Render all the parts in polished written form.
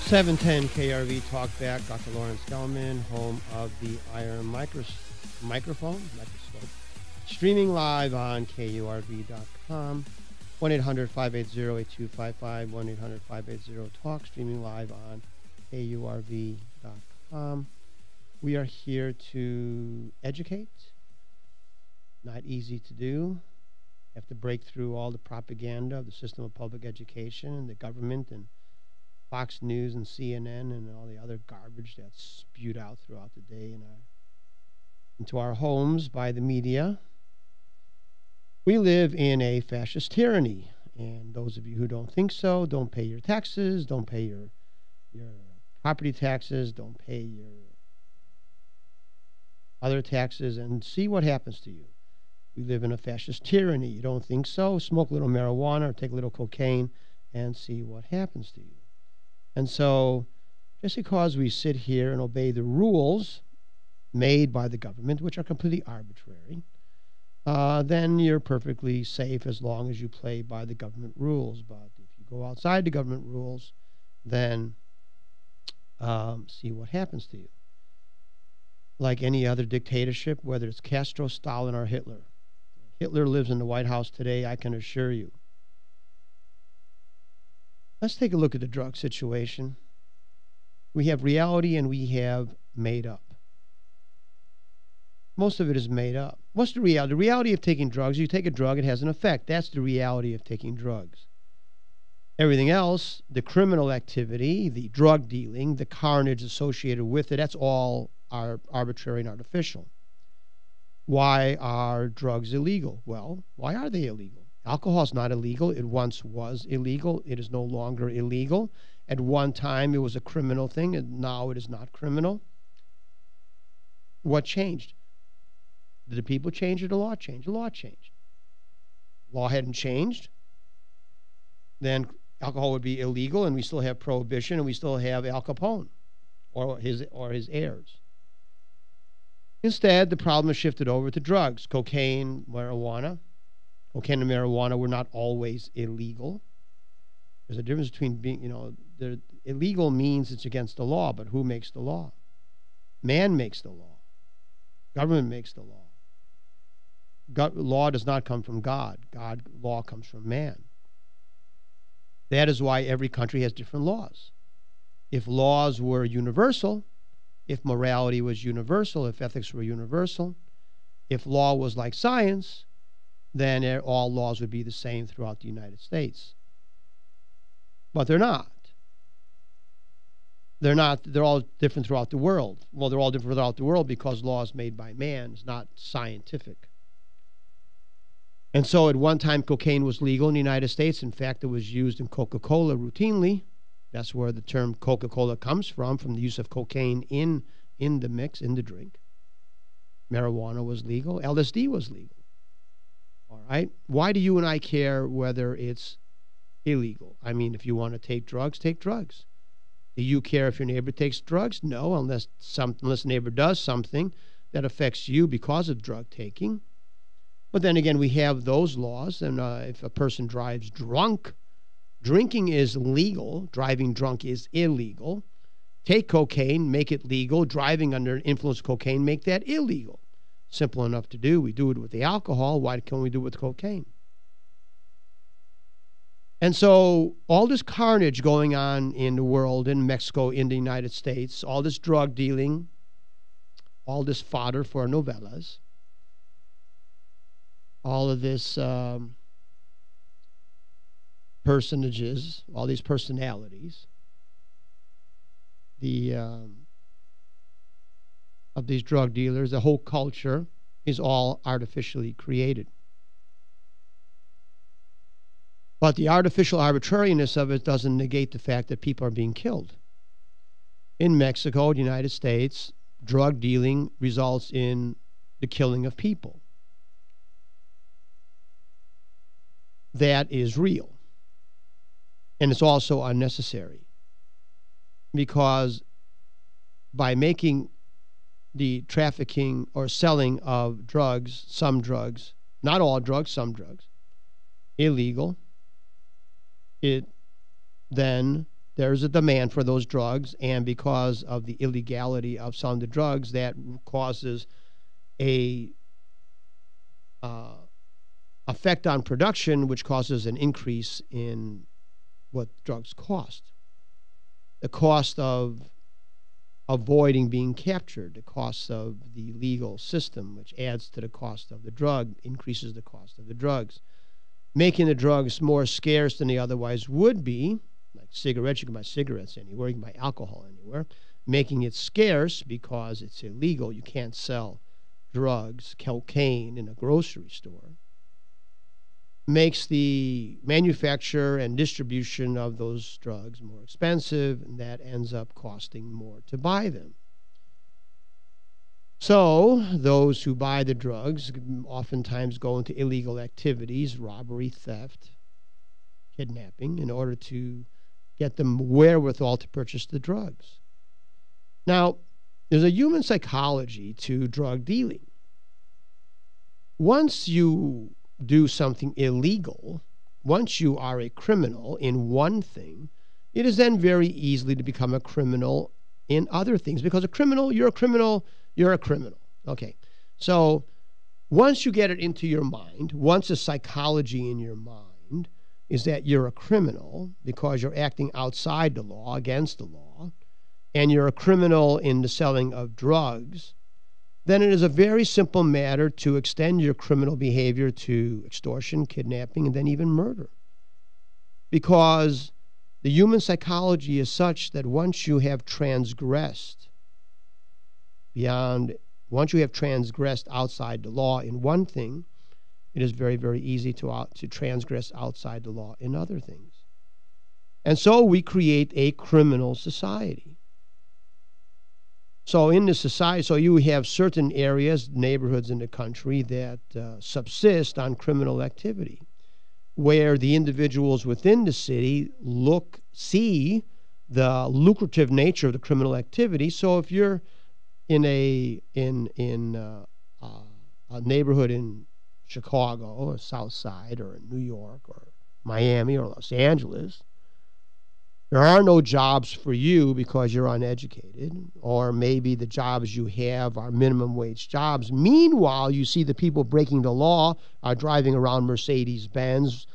710 KRV Talkback, Dr. Gelman, home of the Iron microphone, streaming live on KURV.com, 1-800-580-8255, 1-800-580-TALK, streaming live on KURV.com. We are here to educate, not easy to do. You have to break through all the propaganda of the system of public education and the government and Fox News and CNN and all the other garbage that's spewed out throughout the day into our homes by the media. We live in a fascist tyranny, and those of you who don't think so, don't pay your taxes, don't pay your property taxes, don't pay your other taxes, and see what happens to you. We live in a fascist tyranny. You don't think so? Smoke a little marijuana or take a little cocaine and see what happens to you. And so, just because we sit here and obey the rules made by the government, which are completely arbitrary, then you're perfectly safe as long as you play by the government rules. But if you go outside the government rules, then see what happens to you. Like any other dictatorship, whether it's Castro, Stalin, or Hitler. Hitler lives in the White House today, I can assure you. Let's take a look at the drug situation. We have reality and we have made up. Most of it is made up. What's the reality? The reality of taking drugs, you take a drug, it has an effect. That's the reality of taking drugs. Everything else, the criminal activity, the drug dealing, the carnage associated with it, that's all arbitrary and artificial. Why are drugs illegal? Well, why are they illegal? Alcohol is not illegal. It once was illegal. It is no longer illegal. At one time, it was a criminal thing, and now it is not criminal. What changed? Did the people change or the law change? The law changed. Law hadn't changed. Then alcohol would be illegal, and we still have prohibition, and we still have Al Capone or his heirs. Instead, the problem has shifted over to drugs, cocaine, marijuana. Cocaine and marijuana were not always illegal. There's a difference between being, illegal means it's against the law, but who makes the law? Man makes the law. Government makes the law. Law does not come from God. Law comes from man. That is why every country has different laws. If laws were universal, if morality was universal, if ethics were universal, if law was like science, then all laws would be the same throughout the United States. But they're not. They're not. They're all different throughout the world. Well, they're all different throughout the world because laws made by man is not scientific. And so at one time, cocaine was legal in the United States. In fact, it was used in Coca-Cola routinely. That's where the term Coca-Cola comes from the use of cocaine in the mix, in the drink. Marijuana was legal. LSD was legal. All right? Why do you and I care whether it's illegal? I mean, if you want to take drugs, take drugs. Do you care if your neighbor takes drugs? No, unless neighbor does something that affects you because of drug taking. But then again, we have those laws, and if a person drives drunk, drinking is legal, driving drunk is illegal. Take cocaine, make it legal. Driving under influence of cocaine, make that illegal. Simple enough to do. We do it with the alcohol. Why can't we do it with cocaine? And so all this carnage going on in the world, in Mexico, in the United States, all this drug dealing, all this fodder for novellas, all of this personages, all these personalities, of these drug dealers, the whole culture is all artificially created. But the artificial arbitrariness of it doesn't negate the fact that people are being killed. In Mexico, the United States, drug dealing results in the killing of people. That is real. And it's also unnecessary. Because by making the trafficking or selling of drugs, some drugs, not all drugs, some drugs, illegal, it then there's a demand for those drugs, and because of the illegality of some of the drugs, that causes a effect on production, which causes an increase in what drugs cost. The cost of avoiding being captured, the cost of the legal system, which adds to the cost of the drug, increases the cost of the drugs, making the drugs more scarce than they otherwise would be. Like cigarettes, you can buy cigarettes anywhere, you can buy alcohol anywhere, making it scarce because it's illegal. You can't sell drugs, cocaine in a grocery store, makes the manufacture and distribution of those drugs more expensive, and that ends up costing more to buy them. So those who buy the drugs oftentimes go into illegal activities, robbery, theft, kidnapping, in order to get them wherewithal to purchase the drugs. Now, there's a human psychology to drug dealing. Once you do something illegal, once you are a criminal in one thing, it is then very easily to become a criminal in other things, because a criminal, you're a criminal, you're a criminal. Okay, so once you get it into your mind, once the psychology in your mind is that you're a criminal because you're acting outside the law, against the law, and you're a criminal in the selling of drugs, then it is a very simple matter to extend your criminal behavior to extortion, kidnapping, and then even murder. Because the human psychology is such that once you have transgressed outside the law in one thing, it is very, very easy to transgress outside the law in other things. And so we create a criminal society. So in the society, so you have certain areas, neighborhoods in the country that subsist on criminal activity, where the individuals within the city see the lucrative nature of the criminal activity. So if you're in a neighborhood in Chicago or South Side or in New York or Miami or Los Angeles, there are no jobs for you because you're uneducated, or maybe the jobs you have are minimum wage jobs. Meanwhile, you see the people breaking the law are driving around Mercedes-Benz,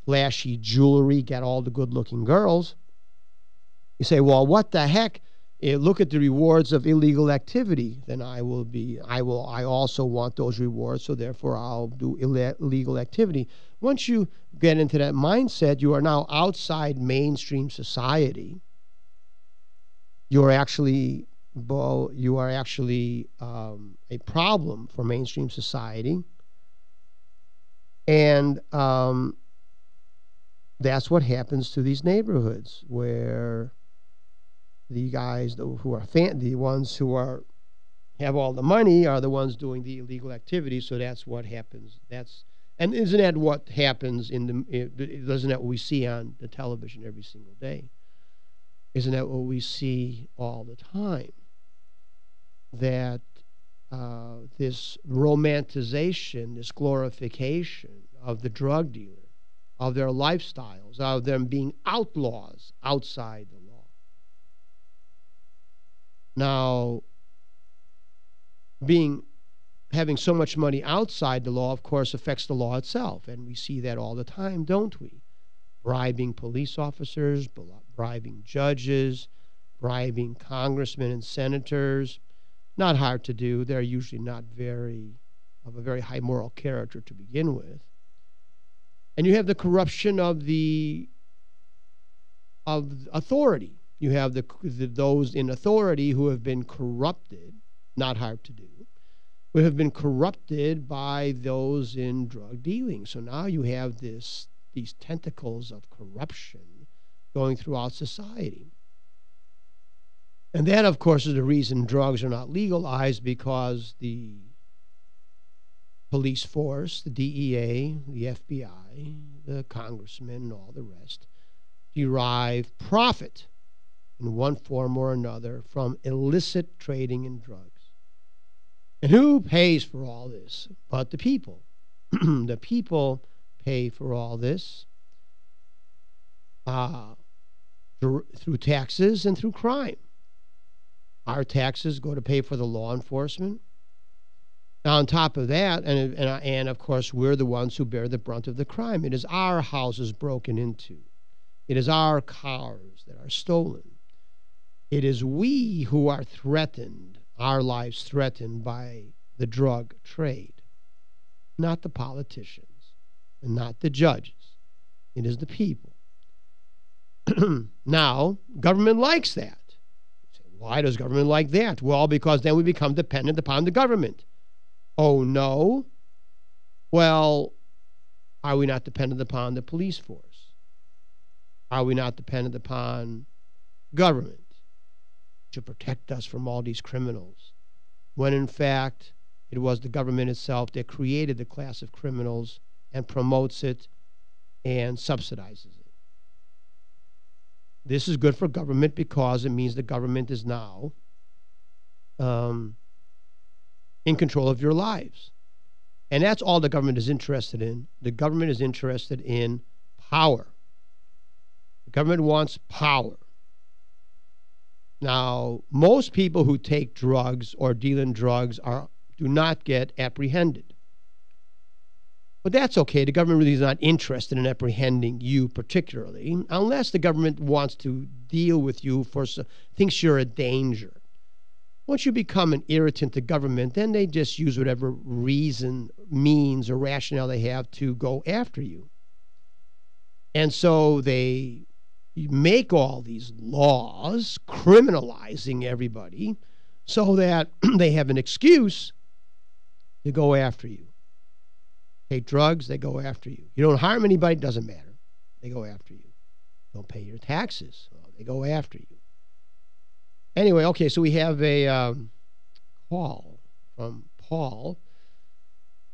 flashy jewelry, get all the good-looking girls. You say, well, what the heck? Look at the rewards of illegal activity. Then I also want those rewards, so therefore I'll do illegal activity. Once you get into that mindset, you are now outside mainstream society. You are actually a problem for mainstream society. And that's what happens to these neighborhoods, where the guys who are the ones who have all the money are the ones doing the illegal activity. So that's what happens. And isn't that what happens isn't that what we see on the television every single day? Isn't that what we see all the time? That this romanticization, this glorification of the drug dealer, of their lifestyles, of them being outlaws outside the law. Now, having so much money outside the law, of course, affects the law itself. And we see that all the time, don't we? Bribing police officers, bribing judges, bribing congressmen and senators. Not hard to do. They're usually not of a very high moral character to begin with. And you have the corruption of authority. You have those in authority who have been corrupted, not hard to do, who have been corrupted by those in drug dealing. So now you have these tentacles of corruption going throughout society. And that, of course, is the reason drugs are not legalized, because the police force, the DEA, the FBI, the congressmen, and all the rest derive profit in one form or another from illicit trading in drugs. And who pays for all this but the people? The people pay for all this through taxes and through crime. Our taxes go to pay for the law enforcement. Now, on top of that, and of course, we're the ones who bear the brunt of the crime. It is our houses broken into. It is our cars that are stolen. It is we who are threatened, our lives threatened by the drug trade, not the politicians and not the judges. It is the people. Now, government likes that. Why does government like that? Well, because then we become dependent upon the government. Oh, no? Well, are we not dependent upon the police force? Are we not dependent upon government to protect us from all these criminals? When, in fact, it was the government itself that created the class of criminals and promotes it and subsidizes it. This is good for government because it means the government is now in control of your lives. And that's all the government is interested in. The government is interested in power. The government wants power. Now, most people who take drugs or deal in drugs do not get apprehended. But that's okay. The government really is not interested in apprehending you particularly, unless the government wants to deal with you thinks you're a danger. Once you become an irritant to government, then they just use whatever reason, means, or rationale they have to go after you. And so they make all these laws criminalizing everybody so that they have an excuse to go after you. Take drugs, they go after you. You don't harm anybody, doesn't matter. They go after you. Don't pay your taxes, well, they go after you. Anyway, okay, so we have a call from Paul.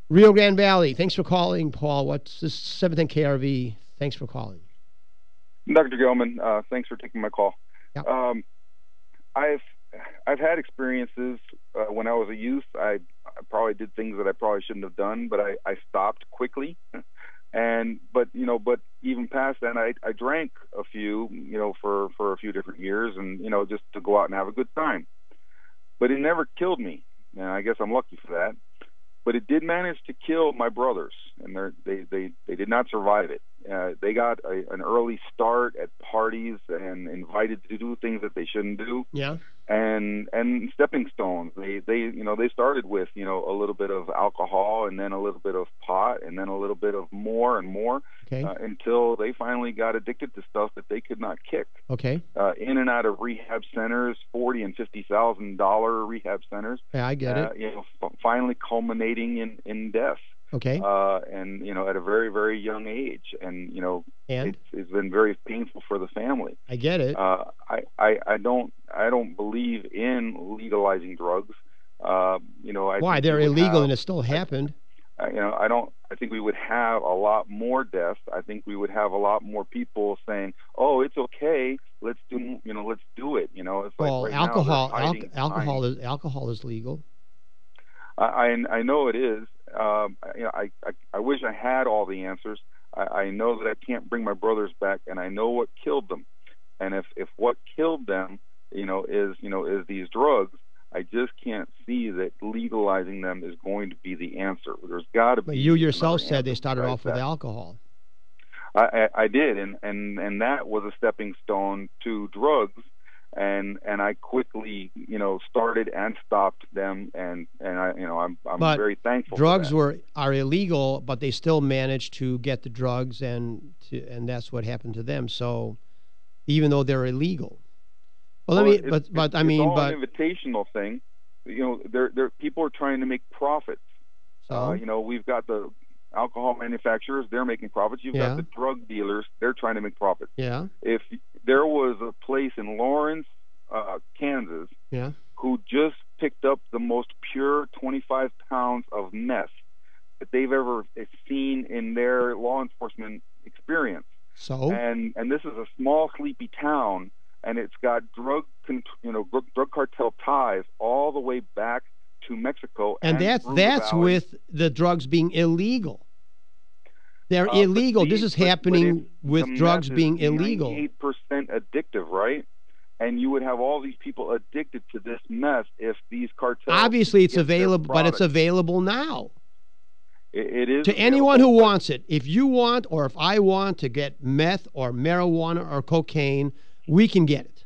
Rio Grande Valley. Thanks for calling, Paul. What's this 710 KRV? Thanks for calling. Dr. Gelman, thanks for taking my call. Yep. I've had experiences when I was a youth. I probably did things that I probably shouldn't have done, but I stopped quickly. But even past that, I drank a few, for a few different years, and just to go out and have a good time. But it never killed me, and I guess I'm lucky for that. But it did manage to kill my brothers, and they did not survive it. They got an early start at parties and invited to do things that they shouldn't do. Yeah. And stepping stones. They started with a little bit of alcohol, and then a little bit of pot, and then a little bit of more and more, until they finally got addicted to stuff that they could not kick. Okay. In and out of rehab centers, $40,000 and $50,000 rehab centers. Yeah, I get it. Finally culminating in death. Okay. And at a very, very young age, and it's been very painful for the family. I get it. I don't believe in legalizing drugs. Why? They're illegal and it still happened. I think we would have a lot more deaths. I think we would have a lot more people saying, "Oh, it's okay. Let's do it." It's well, like right alcohol is legal. I know it is. I wish I had all the answers. I know that I can't bring my brothers back, and I know what killed them. And if what killed them, is these drugs, I just can't see that legalizing them is going to be the answer. There's got to be. But you yourself said they started off with alcohol. I did, and that was a stepping stone to drugs. And I quickly, started and stopped them, and I'm very thankful. Drugs are illegal, but they still managed to get the drugs, and that's what happened to them. So, even though they're illegal, it's all an invitational thing. People are trying to make profits. So we've got the alcohol manufacturers, they're making profits. You've got the drug dealers, they're trying to make profits. Yeah. If there was a place in Lawrence, Kansas, who just picked up the most pure 25 pounds of meth that they've ever seen in their law enforcement experience. So? And this is a small, sleepy town, and it's got drug cartel ties all the way back to Mexico. And that's with the drugs being illegal. They're illegal. This is happening with drugs being illegal. 98% addictive right? And you would have all these people addicted to this mess if these cartels... Obviously, it's available, but it's available now. It is to anyone who wants it. If you want, or if I want to get meth or marijuana or cocaine, we can get it.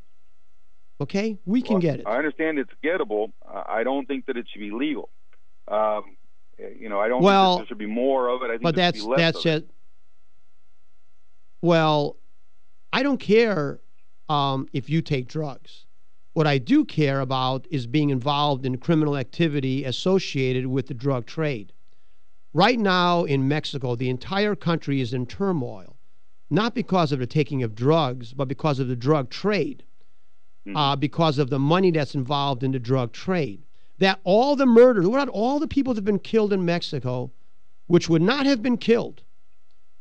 Okay? We can get it. I understand it's gettable. I don't think that it should be legal. You know, I don't think that there should be more of it. I think there should be less of it. Well, I don't care if you take drugs. What I do care about is being involved in criminal activity associated with the drug trade. Right now in Mexico, the entire country is in turmoil, not because of the taking of drugs, but because of the drug trade, because of the money that's involved in the drug trade. That all the murders, what about all the people that have been killed in Mexico, which would not have been killed,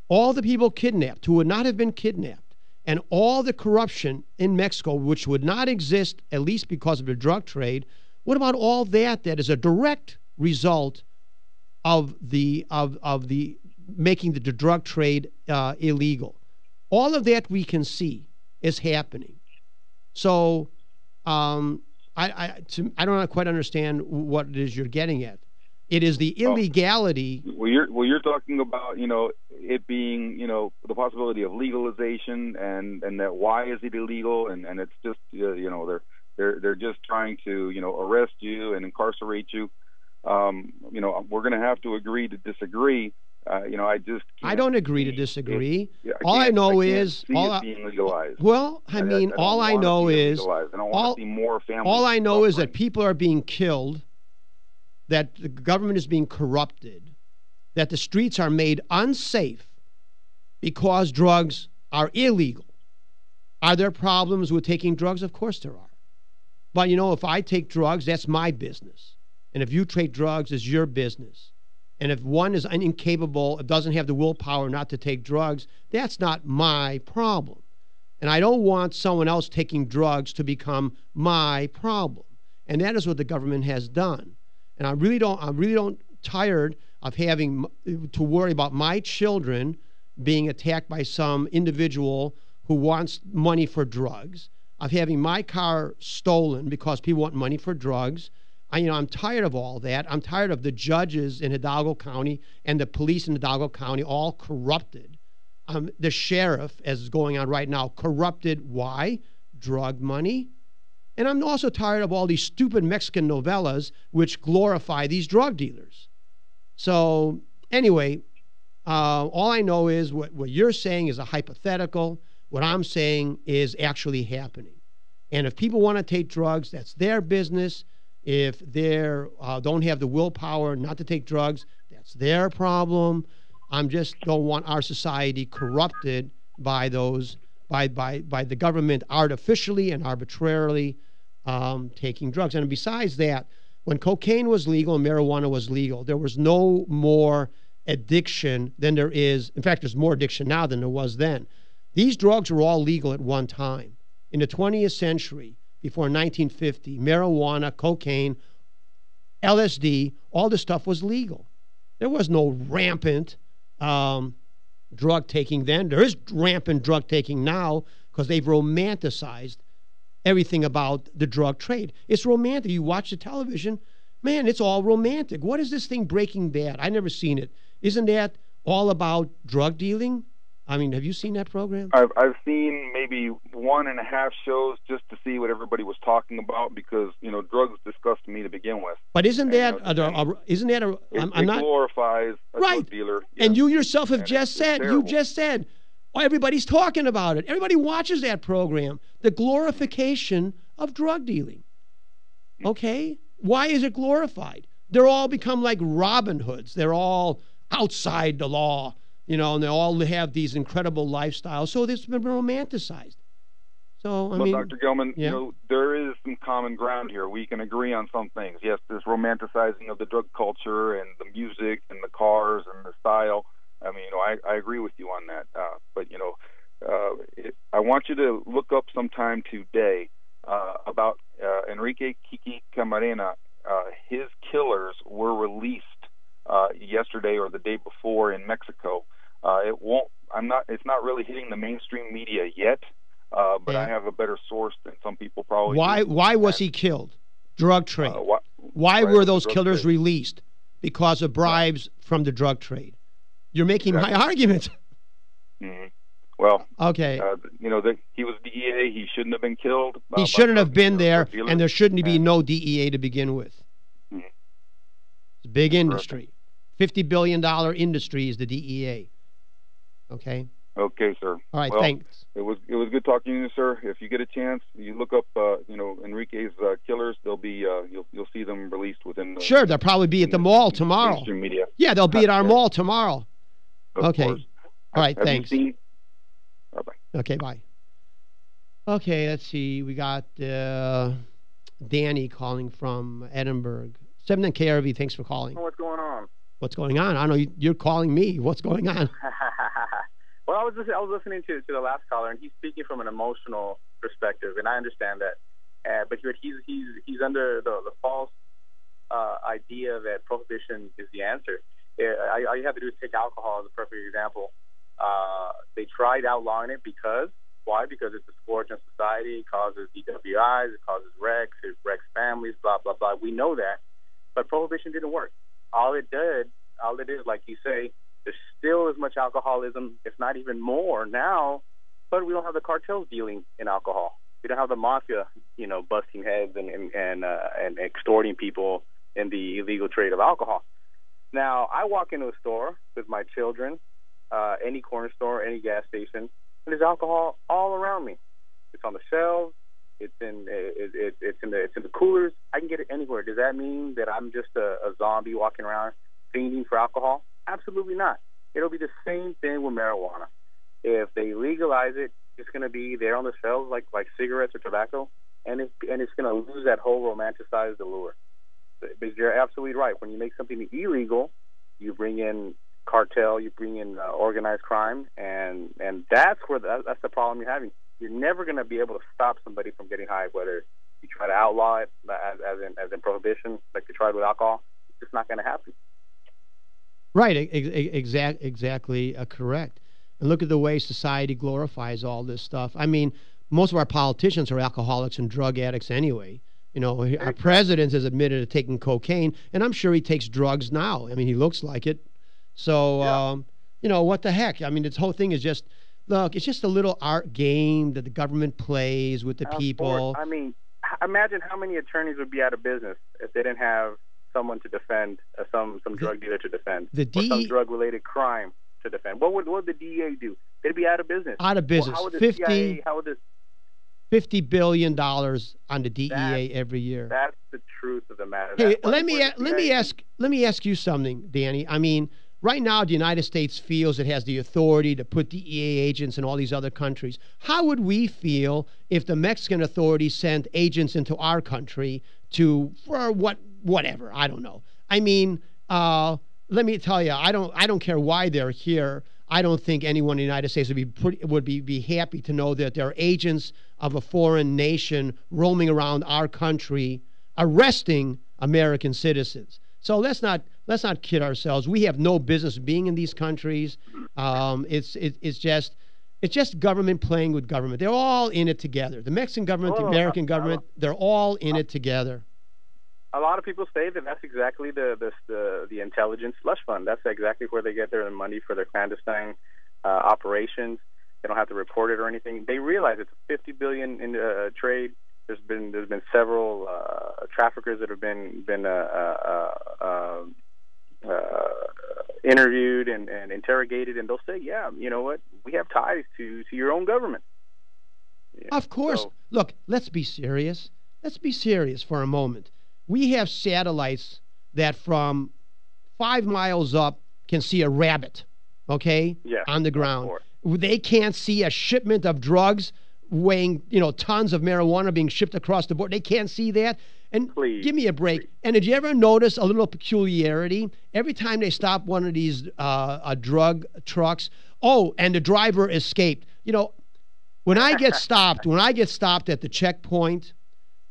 all the people kidnapped who would not have been kidnapped, and all the corruption in Mexico, which would not exist, at least because of the drug trade, what about all that that is a direct result of the making the drug trade illegal? All of that we can see is happening. So I don't quite understand what it is you're getting at. It is the illegality. Well, you're talking about, you know, it being, you know, the possibility of legalization, and that why is it illegal, and it's just, you know, they're just trying to, you know, arrest you and incarcerate you. You know, we're going to have to agree to disagree. You know, I don't agree to disagree. All I know is being legalized. Well, I mean, all I know is that people are being killed, that the government is being corrupted, that the streets are made unsafe because drugs are illegal. Are there problems with taking drugs? Of course there are. But, you know, if I take drugs, that's my business. And if you take drugs, it's your business. And if one is incapable, doesn't have the willpower not to take drugs, that's not my problem. And I don't want someone else taking drugs to become my problem. And that is what the government has done. And I'm really tired of having to worry about my children being attacked by some individual who wants money for drugs, of having my car stolen because people want money for drugs. I'm tired of all that. I'm tired of the judges in Hidalgo County and the police in Hidalgo County all corrupted. The sheriff, as is going on right now, corrupted. Why? Drug money. And I'm also tired of all these stupid Mexican novellas which glorify these drug dealers. So anyway, all I know is what you're saying is a hypothetical. What I'm saying is actually happening. And if people want to take drugs, that's their business. If they don't have the willpower not to take drugs, that's their problem. I just don't want our society corrupted by the government artificially and arbitrarily taking drugs. And besides that, when cocaine was legal and marijuana was legal, there was no more addiction than there is. In fact, there's more addiction now than there was then. These drugs were all legal at one time. In the 20th century, before 1950, marijuana, cocaine, LSD, all this stuff was legal. There was no rampant drug taking then. There is rampant drug taking now because they've romanticized everything about the drug trade. It's romantic. You watch the television, man, it's all romantic. What is this thing, Breaking Bad? I've never seen it. Isn't that all about drug dealing? I mean, have you seen that program? I've seen maybe 1.5 shows just to see what everybody was talking about because, you know, drugs disgust me to begin with. But it glorifies a drug dealer. Yeah. And you yourself have just said, oh, everybody's talking about it. Everybody watches that program. The glorification of drug dealing. Okay? Why is it glorified? They're all become like Robin Hoods. They're all outside the law. You know, and they all have these incredible lifestyles. So it's been romanticized. So, I mean, Dr. Gelman, you know, there is some common ground here. We can agree on some things. Yes, there's romanticizing of the drug culture and the music and the cars and the style. I mean, you know, I agree with you on that. But, you know, I want you to look up sometime today about Enrique Kiki Camarena. His killers were released yesterday or the day before in Mexico. It's not really hitting the mainstream media yet, But I have a better source than some people probably. Why was he killed? Drug trade. Why were those killers released? Because of bribes from the drug trade. You're making my argument. Mm-hmm. Well, okay. He was DEA. He shouldn't have been killed. He shouldn't have been there, and there shouldn't be no DEA to begin with. Mm-hmm. It's a big industry. $50 billion industry is the DEA. Okay? Okay, sir. All right, thanks. It was good talking to you, sir. If you get a chance, you look up, Enrique's killers. They'll be you'll see them released within. Sure, they'll probably be at the mall tomorrow. Mainstream media. Yeah, they'll be at our mall tomorrow. Okay. Course. All right, thanks. Bye-bye. Okay, bye. Okay, let's see. We got Danny calling from Edinburgh. 7 KRV, thanks for calling. What's going on? What's going on? I know you're calling me. What's going on? Well, I was listening to the last caller, and he's speaking from an emotional perspective, and I understand that. But he's under the false idea that prohibition is the answer. All you have to do is take alcohol as a perfect example. They tried outlawing it because why? Because it's a scourge on society. It causes DWIs. It causes wrecks. It wrecks families. Blah blah blah. We know that, but prohibition didn't work. All it is, like you say, there's still as much alcoholism, if not even more now, but we don't have the cartels dealing in alcohol. We don't have the mafia, busting heads and extorting people in the illegal trade of alcohol. Now, I walk into a store with my children, any corner store, any gas station, and there's alcohol all around me. It's on the shelves. It's in the coolers. I can get it anywhere. Does that mean that I'm just a zombie walking around fiending for alcohol? Absolutely not. It'll be the same thing with marijuana. If they legalize it, it's going to be there on the shelves like cigarettes or tobacco, and it's going to lose that whole romanticized allure. But you're absolutely right. When you make something illegal, you bring in cartel, you bring in organized crime, and that's the problem you're having. You're never going to be able to stop somebody from getting high, whether you try to outlaw it as in prohibition, like you tried with alcohol. It's just not going to happen. Right, exactly correct. And look at the way society glorifies all this stuff. I mean, most of our politicians are alcoholics and drug addicts anyway. Our president has admitted to taking cocaine, and I'm sure he takes drugs now. I mean, he looks like it. So, what the heck? I mean, this whole thing is just, look, it's just a little art game that the government plays with the people. I mean, imagine how many attorneys would be out of business if they didn't have someone to defend, some drug dealer to defend, or some drug-related crime to defend. What would the DEA do? They'd be out of business. Out of business. Well, how would the CIA, $50 billion on the DEA every year. That's the truth of the matter. Hey, let me ask you something, Danny. I mean, right now the United States feels it has the authority to put DEA agents in all these other countries. How would we feel if the Mexican authorities sent agents into our country for whatever? I don't know. I mean, let me tell you, I don't care why they're here. I don't think anyone in the United States would be happy to know that there are agents of a foreign nation roaming around our country, arresting American citizens. So let's not kid ourselves. We have no business being in these countries. It's just government playing with government. They're all in it together. The Mexican government, the American government, they're all in it together. A lot of people say that that's exactly the intelligence slush fund. That's exactly where they get their money for their clandestine operations. They don't have to report it or anything. They realize it's $50 billion in trade. There's been several traffickers that have been interviewed and interrogated, and they'll say, "Yeah, you know what? We have ties to your own government." Yeah. Of course. So, look, let's be serious. Let's be serious for a moment. We have satellites that from 5 miles up can see a rabbit, okay, on the ground. They can't see a shipment of drugs weighing, tons of marijuana being shipped across the board. They can't see that. And give me a break. And did you ever notice a little peculiarity? Every time they stop one of these drug trucks, and the driver escaped. When I get stopped at the checkpoint,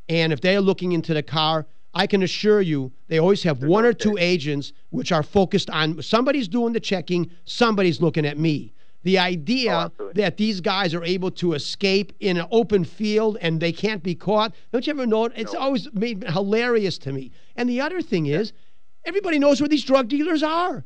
and if they're looking into the car, I can assure you they always have one or two agents which are focused on somebody's doing the checking, somebody's looking at me. The idea that these guys are able to escape in an open field and they can't be caught. Don't you ever know? It's always made hilarious to me. And the other thing is, everybody knows where these drug dealers are.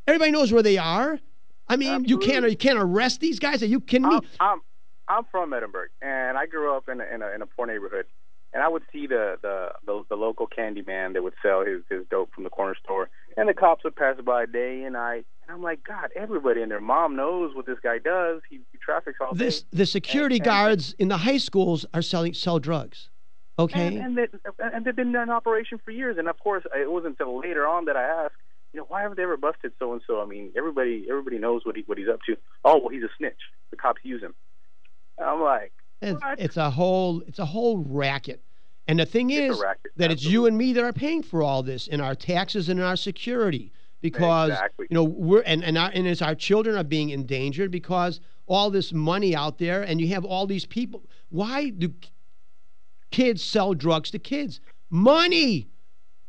Everybody knows where they are. I mean, you can't arrest these guys. Are you kidding me? I'm from Edinburgh, and I grew up in a poor neighborhood. And I would see the local candy man that would sell his dope from the corner store, and the cops would pass by day and night. And I'm like, God, everybody and their mom knows what this guy does. He traffics all day. The security guards in the high schools are sell drugs. Okay. And they've been in operation for years. And of course, it wasn't until later on that I asked, why haven't they ever busted so and so? I mean, everybody knows what he's up to. Oh, well, he's a snitch. The cops use him. And I'm like, it's a whole racket. And the thing is that it's you and me that are paying for all this in our taxes and in our security, because we're and it's our children are being endangered because all this money out there, and you have all these people. Why do kids sell drugs to kids? Money.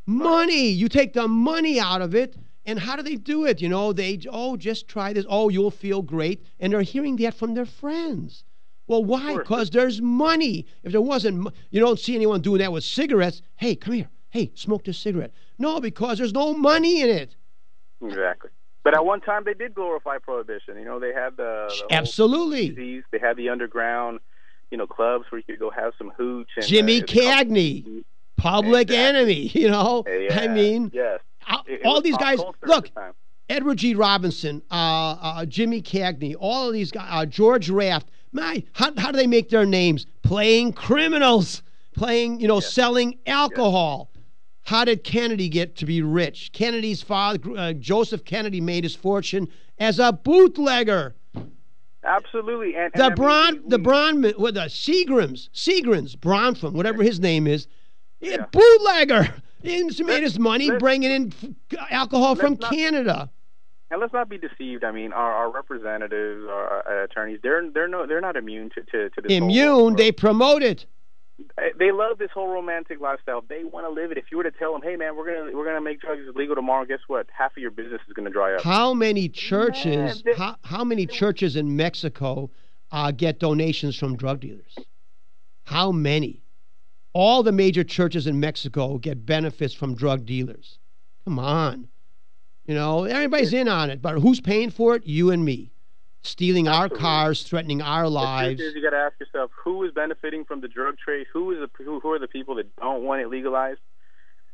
You take the money out of it, and how do they do it? They just try this. Oh, you'll feel great, and they're hearing that from their friends. Well, why? Because there's money. If there wasn't, you don't see anyone doing that with cigarettes. Hey, come here. Hey, smoke this cigarette. No, because there's no money in it. Exactly. But at one time, they did glorify prohibition. They had the absolutely. They had the underground, clubs where you could go have some hooch. And, Jimmy Cagney, Public Enemy. Yeah, I mean, yes. All these guys. Look. Edward G. Robinson, Jimmy Cagney, all of these guys, George Raft. How do they make their names? Playing criminals, selling alcohol. Yes. How did Kennedy get to be rich? Kennedy's father, Joseph Kennedy, made his fortune as a bootlegger. Absolutely. And Seagrams, Bronfman, whatever his name is, bootlegger. He made his money bringing in alcohol from Canada. And let's not be deceived. I mean, our representatives, our attorneys, they're not immune to this. Immune? They promote it. They love this whole romantic lifestyle. They want to live it. If you were to tell them, "Hey, man, we're gonna make drugs illegal tomorrow," guess what? Half of your business is gonna dry up. How many churches? How many churches in Mexico get donations from drug dealers? How many? All the major churches in Mexico get benefits from drug dealers. Come on. Everybody's in on it, but who's paying for it? You and me. Stealing our cars, threatening our lives. You got to ask yourself, who is benefiting from the drug trade? Who are the people that don't want it legalized?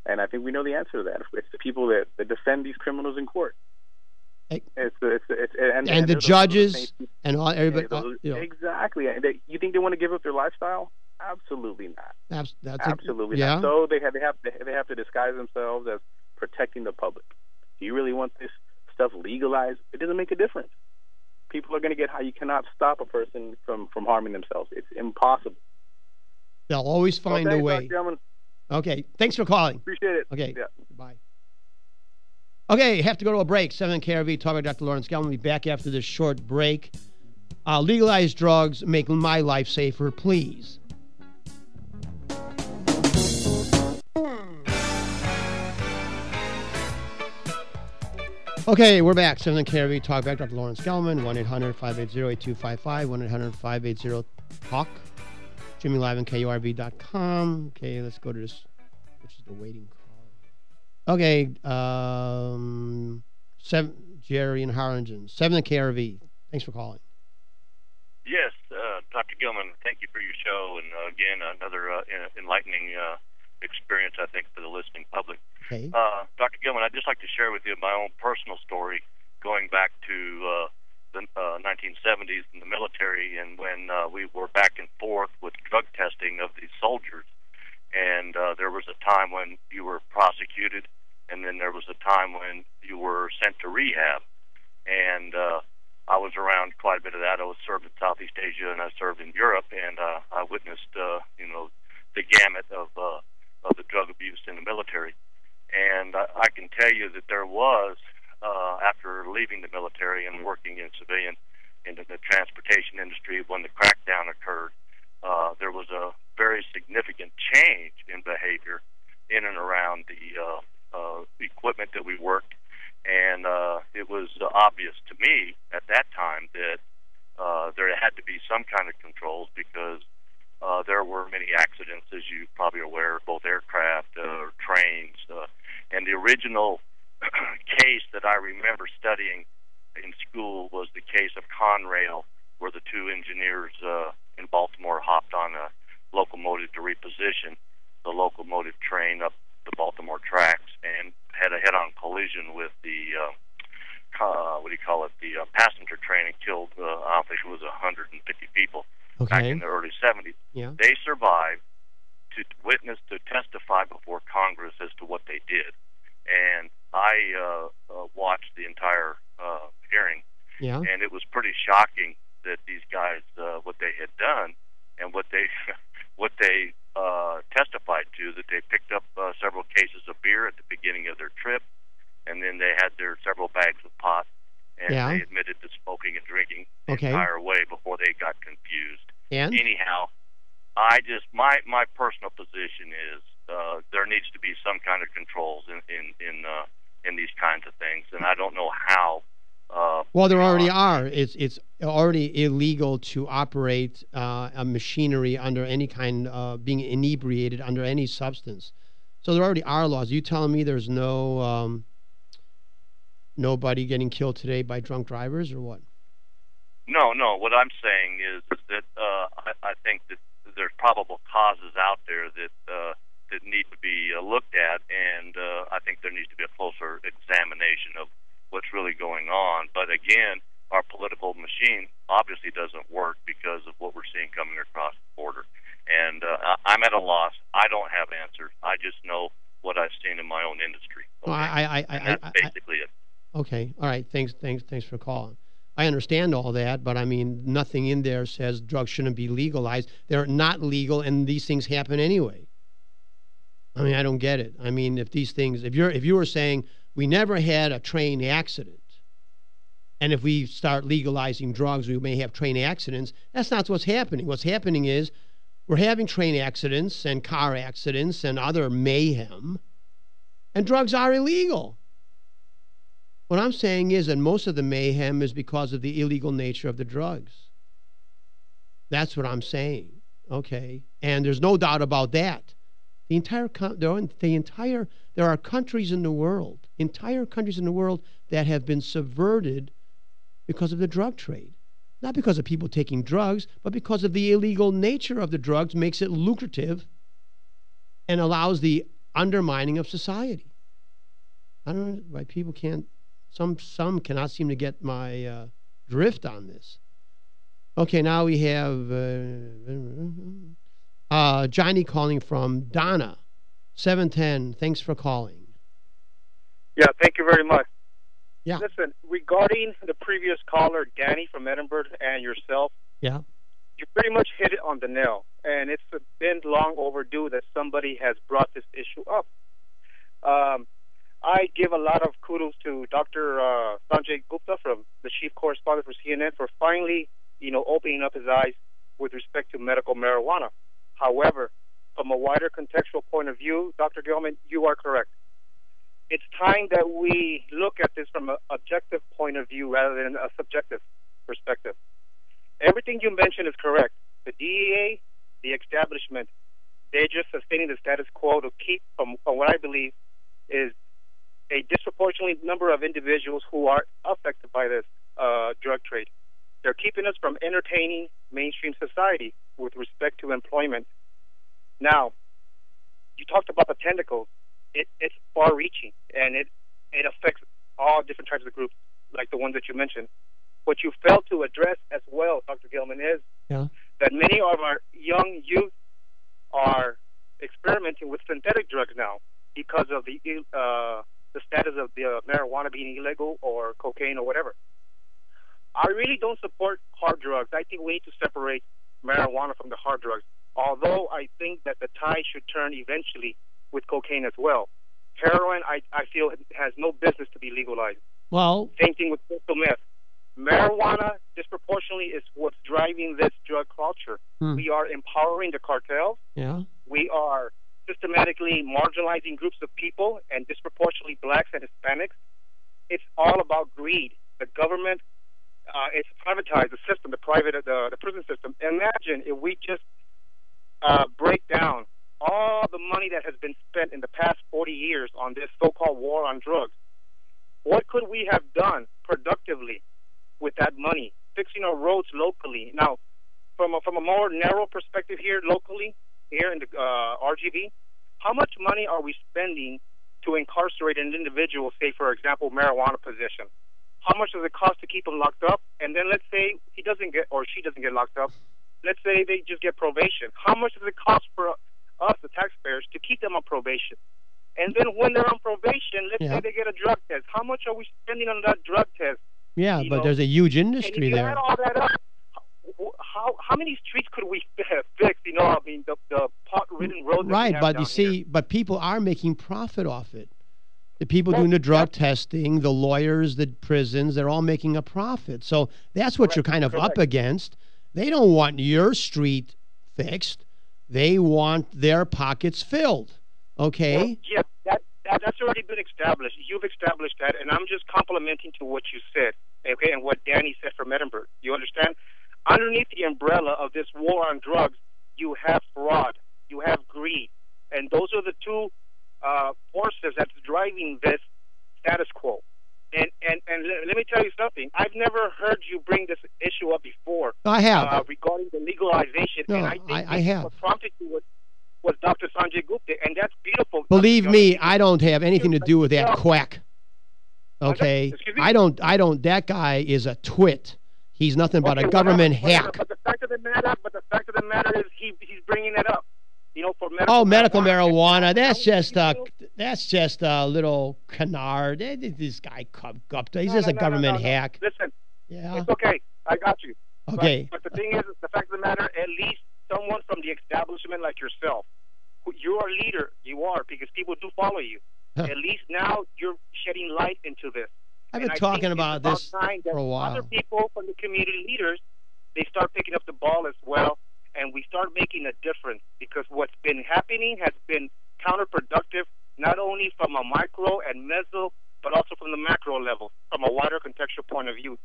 And I think we know the answer to that. It's the people that defend these criminals in court. And the judges and all everybody. Exactly. You think they want to give up their lifestyle? Absolutely not. Absolutely not. So they have to disguise themselves as protecting the public. Do you really want this stuff legalized? It doesn't make a difference. People are going to get high. You cannot stop a person from harming themselves. It's impossible. They'll always find a way. Okay, thanks for calling. Appreciate it. Okay, bye. Okay, have to go to a break. 7 KRV, talk about Dr. Lawrence Gelman. We'll be back after this short break. Legalize drugs, make my life safer, please. Okay, we're back. 7 KRV, Talkback, Dr. Lawrence Gelman, 1-800-580-8255, 1-800-580-TALK, JimmyLiveandKURV.com. Okay, let's go to this, which is the waiting call. Okay, Jerry in Harlingen, 7 KRV. Thanks for calling. Yes, Dr. Gelman, thank you for your show, and again, another enlightening experience, I think, for the listening public. Okay. Dr. Gelman, I'd just like to share with you my own personal story going back to the 1970s in the military, and when we were back and forth with drug testing of these soldiers. And there was a time when you were prosecuted, and then there was a time when you were sent to rehab. And I was around quite a bit of that. I was served in Southeast Asia, and I served in Europe, and I witnessed, the gamut of the drug abuse in the military. And I can tell you that there was, after leaving the military and working in civilian, in the transportation industry, when the crackdown occurred, there was a very significant change in behavior in and around the equipment that we worked. And it was obvious to me at that time that you probably are aware, both aircraft, trains, and the original case that I remember studying in school was the case of Conrail, where the two engineers in Baltimore hopped on a locomotive to reposition the locomotive train up the Baltimore tracks and had a head-on collision with the the passenger train, and killed I don't think it was 150 people back in the early 70s. Yeah. They survived to witness, to testify before Congress as to what they did, and I watched the entire hearing, and it was pretty shocking that these guys, what they had done, and what they testified to, that they picked up several cases of beer at the beginning of their trip, and then they had their several bags of pot, and they admitted to smoking and drinking the entire way before they got confused. And anyhow, my personal position is there needs to be some kind of controls in these kinds of things, and I don't know how. Well, there already are. It's already illegal to operate a machinery under any kind of being inebriated under any substance. So there already are laws. Are you telling me there's no nobody getting killed today by drunk drivers, or what? No. What I'm saying is that I think that there's probable causes out there that need to be looked at, and I think there needs to be a closer examination of what's really going on. But again, our political machine obviously doesn't work because of what we're seeing coming across the border. And I'm at a loss. I don't have answers. I just know what I've seen in my own industry. Okay? Well, that's basically it. Okay. All right. Thanks for calling. I understand all that, but I mean, nothing in there says drugs shouldn't be legalized. They're not legal, and these things happen anyway. I mean, I don't get it. I mean, if you were saying we never had a train accident, and if we start legalizing drugs, we may have train accidents, that's not what's happening. What's happening is we're having train accidents and car accidents and other mayhem, and drugs are illegal. What I'm saying is that most of the mayhem is because of the illegal nature of the drugs. That's what I'm saying. Okay, and there's no doubt about that. There are countries in the world, entire countries in the world, that have been subverted because of the drug trade. Not because of people taking drugs, but because of the illegal nature of the drugs makes it lucrative and allows the undermining of society. I don't know why people can't. Some cannot seem to get my drift on this. Okay, now we have Johnny calling from Donna, 710. Thanks for calling. Yeah, thank you very much. Yeah. Listen, regarding the previous caller, Danny from Edinburgh, and yourself, yeah, you pretty much hit it on the nail. And it's been long overdue that somebody has brought this issue up. I give a lot of kudos to Dr. Sanjay Gupta, from the chief correspondent for CNN, for finally, opening up his eyes with respect to medical marijuana. However, from a wider contextual point of view, Dr. Gelman, you are correct. It's time that we look at this from an objective point of view rather than a subjective perspective. Everything you mentioned is correct. The DEA, the establishment, they're just sustaining the status quo to keep from what I believe is a disproportionate number of individuals who are affected by this drug trade. They're keeping us from entertaining mainstream society with respect to employment. Now, you talked about the tentacles. It's far-reaching, and it affects all different types of groups, like the ones that you mentioned. What you failed to address as well, Dr. Gelman, is that many of our young youth are experimenting with synthetic drugs now because of the status of the marijuana being illegal, or cocaine, or whatever. I really don't support hard drugs. I think we need to separate marijuana from the hard drugs, although I think that the tide should turn eventually with cocaine as well. Heroin, I feel, has no business to be legalized. Well, same thing with crystal meth. Marijuana disproportionately is what's driving this drug culture. We are empowering the cartels. Yeah. We are systematically marginalizing groups of people, and disproportionately blacks and Hispanics. It's all about greed. The government, it's privatized the system, the prison system. Imagine if we just break down all all the money that has been spent in the past 40 years on this so-called war on drugs, what could we have done productively with that money? Fixing our roads locally. Now, from a more narrow perspective here locally, here in the RGV, how much money are we spending to incarcerate an individual, say, for example, marijuana possession? How much does it cost to keep him locked up? And then let's say he doesn't get, or she doesn't get locked up. Let's say they just get probation. How much does it cost for us, the taxpayers, to keep them on probation? And then when they're on probation, let's say they get a drug test. How much are we spending on that drug test? Yeah, but there's a huge industry there. Add all that up, how many streets could we fix? You know, I mean, the pot-ridden roads. Right, but you see, here. but people are making profit off it. The people doing the drug testing, the lawyers, the prisons, they're all making a profit. So that's what you're kind of up against. They don't want your street fixed. They want their pockets filled. Okay? Well, yeah, that's already been established. You've established that, and I'm just complimenting to what you said, okay, and what Danny said from Edinburgh. You understand? Underneath the umbrella of this war on drugs, you have fraud, you have greed, and those are the two forces that's driving this status quo. And let me tell you something. I've never heard you bring this issue up before. I have. Regarding the legalization. No, and I think I have. What prompted you was Dr. Sanjay Gupta, and that's beautiful. Believe me, I don't have anything to do with that quack. Okay? I don't, that guy is a twit. He's nothing but a government hack. But the fact of the matter is he's bringing it up. You know, for medical medical marijuana. That's just a little canard. This guy Gupta, he's just a government hack. Listen, yeah, it's okay. I got you. Okay. But the thing is, the fact of the matter, at least someone from the establishment like yourself, you are a leader. You are, because people do follow you. At least now you're shedding light into this. I've been talking about this for a while. Other people from the community leaders, they start picking up the ball as well, and we start making a difference, because what's been happening has been counterproductive, not only from a micro and meso, but also from the macro level, from a wider contextual point of view.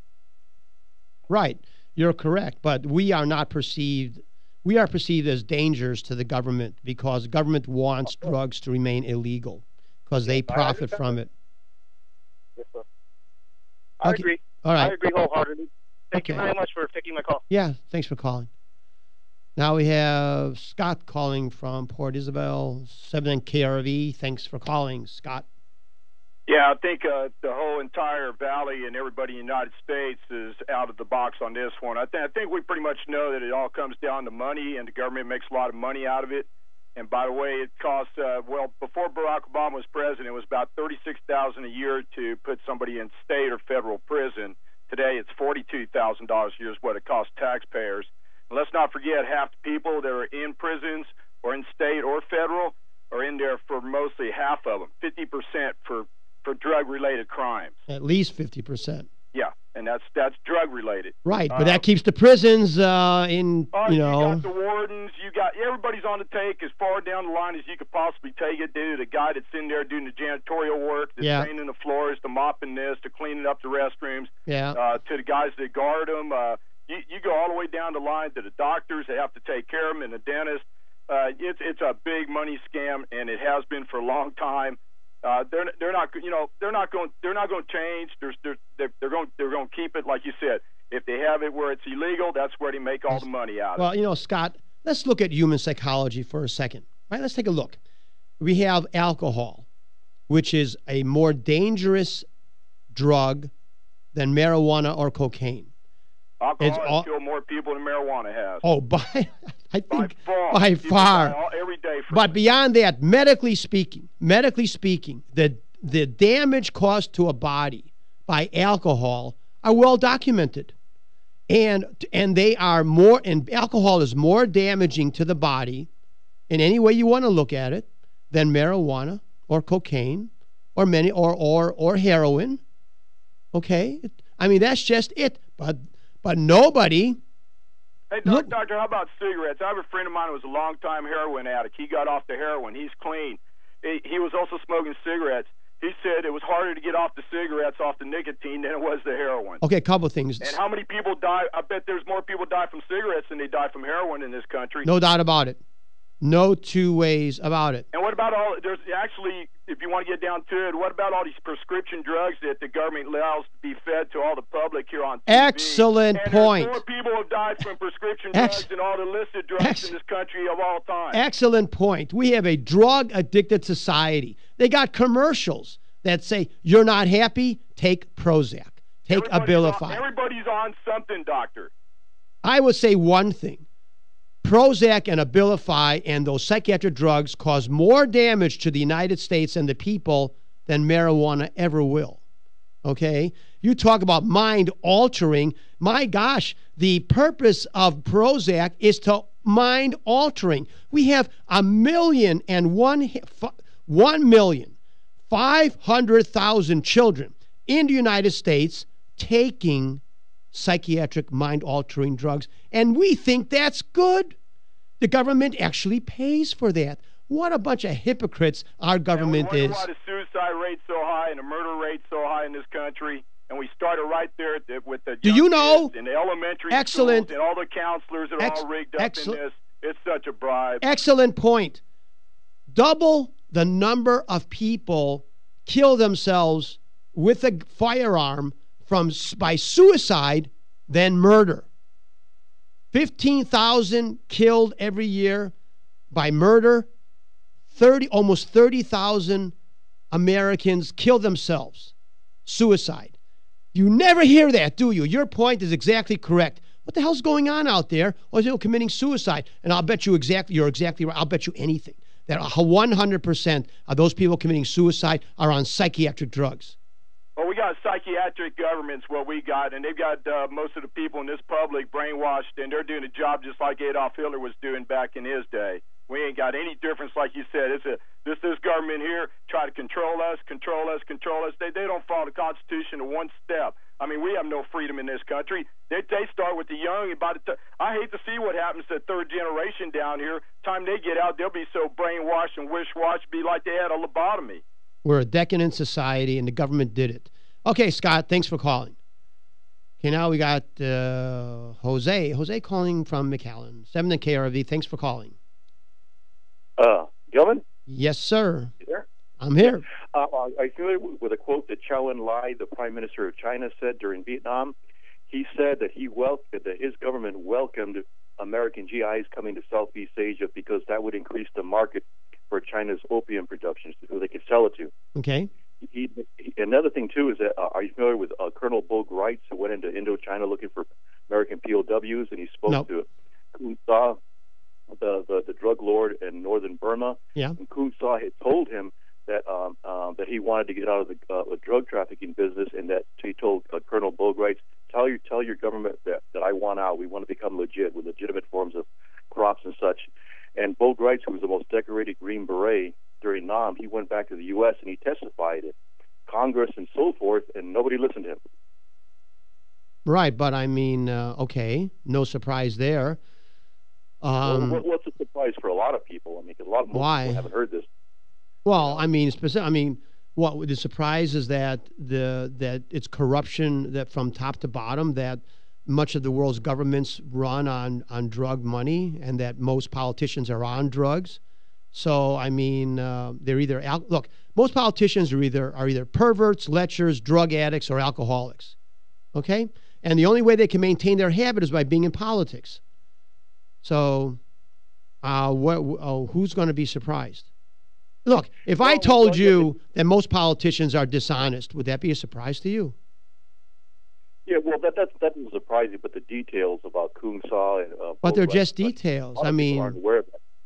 Right. You're correct, but we are not perceived. We are perceived as dangers to the government, because the government wants drugs to remain illegal because they profit from it. Yes, sir. I agree. All right. I agree wholeheartedly. Thank you very much for taking my call. Yeah, thanks for calling. Now we have Scott calling from Port Isabel, 7 KRV. Thanks for calling, Scott. Yeah, I think the whole entire valley and everybody in the United States is out of the box on this one. I think we pretty much know that it all comes down to money, and the government makes a lot of money out of it. And by the way, it costs before Barack Obama was president, it was about $36,000 a year to put somebody in state or federal prison. Today, it's $42,000 a year is what it costs taxpayers. And let's not forget, half the people that are in prisons or in state or federal are in there for mostly half of them, 50% for drug-related crimes. At least 50%. Yeah, and that's drug-related. Right, but that keeps the prisons you got the wardens, you got everybody's on the take as far down the line as you could possibly take it, dude. The guy that's in there doing the janitorial work, that's cleaning the floors, to mopping this, to cleaning up the restrooms, to the guys that guard them. You go all the way down the line to the doctors that have to take care of them, and the dentist. It's a big money scam, and it has been for a long time. They're not going to change. They're going to keep it, like you said. If they have it where it's illegal, that's where they make all the money out of it. Well, you know, Scott, let's look at human psychology for a second. Right? Let's take a look. We have alcohol, which is a more dangerous drug than marijuana or cocaine. Alcohol has killed more people than marijuana has. Oh, by far. Every day. But beyond that, medically speaking, the damage caused to a body by alcohol are well documented. And they are more, and alcohol is more damaging to the body in any way you want to look at it than marijuana or cocaine or heroin. Okay? I mean, that's just it. But nobody. Hey, Doctor, how about cigarettes? I have a friend of mine who was a long-time heroin addict. He got off the heroin. He's clean. He was also smoking cigarettes. He said it was harder to get off the cigarettes, off the nicotine, than it was the heroin. Okay, a couple of things. And how many people die? I bet there's more people die from cigarettes than they die from heroin in this country. No doubt about it. No two ways about it. And what about there's actually, if you want to get down to it, what about all these prescription drugs that the government allows to be fed to all the public here on TV? Excellent point. More people have died from prescription drugs than all the illicit drugs in this country of all time. Excellent point. We have a drug-addicted society. They got commercials that say, you're not happy? Take Prozac. Take Abilify. Everybody's on something, doctor. I would say one thing. Prozac and Abilify and those psychiatric drugs cause more damage to the United States and the people than marijuana ever will. Okay? You talk about mind-altering. My gosh, the purpose of Prozac is to mind-altering. We have 1,500,000 children in the United States taking psychiatric mind-altering drugs, and we think that's good. The government actually pays for that. What a bunch of hypocrites our government is. Why the suicide rate so high and the murder rate so high in this country? And we started right there with the Do you know? In the elementary Excellent. schools and all the counselors that are all rigged up in this. It's such a bribe. Excellent point. Double the number of people kill themselves with a firearm by suicide than murder. 15,000 killed every year by murder. Almost 30,000 Americans kill themselves. Suicide. You never hear that, do you? Your point is exactly correct. What the hell's going on out there? Or people committing suicide? And I'll bet you're exactly right. I'll bet you anything that 100% of those people committing suicide are on psychiatric drugs. Well, we got psychiatric governments, what we got, and they've got most of the people in this public brainwashed, and they're doing a job just like Adolf Hitler was doing back in his day. We ain't got any difference, like you said. It's this government here try to control us. They don't follow the Constitution to one step. I mean, we have no freedom in this country. They start with the young. I hate to see what happens to the third generation down here. Time they get out, they'll be so brainwashed and wish-washed, be like they had a lobotomy. We're a decadent society, and the government did it. Okay, Scott, thanks for calling. Okay, now we got Jose. Jose calling from McAllen. 7 and KRV, thanks for calling. Gelman? Yes, sir. You there? I'm here. I familiar with a quote that Chow En-lai, the Prime Minister of China, said during Vietnam. He said that that his government welcomed American GIs coming to Southeast Asia because that would increase the market for China's opium production, so they could sell it to. Okay. Another thing, too, is that are you familiar with Colonel Bo Greitz, who went into Indochina looking for American POWs, and he spoke to Kun Sa, the drug lord in northern Burma. Yeah. And Kun Sa had told him that he wanted to get out of the drug trafficking business, and that he told Colonel Bo Greitz, tell your government that I want out. We want to become legit with legitimate forms of crops and such. And Bo Greitz, who was the most decorated Green Beret during Nam, he went back to the U.S. and he testified in Congress and so forth, and nobody listened to him. Right, but I mean, okay, no surprise there. What's a surprise for a lot of people? I mean, because a lot of people haven't heard this. Well, I mean, what the surprise is that that it's corruption that from top to bottom, that much of the world's governments run on drug money, and that most politicians are on drugs. So I mean, they're either look. Most politicians are either perverts, lechers, drug addicts, or alcoholics. Okay, and the only way they can maintain their habit is by being in politics. So, who's going to be surprised? Look, if I told you that most politicians are dishonest, would that be a surprise to you? Yeah, well, that doesn't surprise you, but the details about Kun Sa and but they're just details. I mean,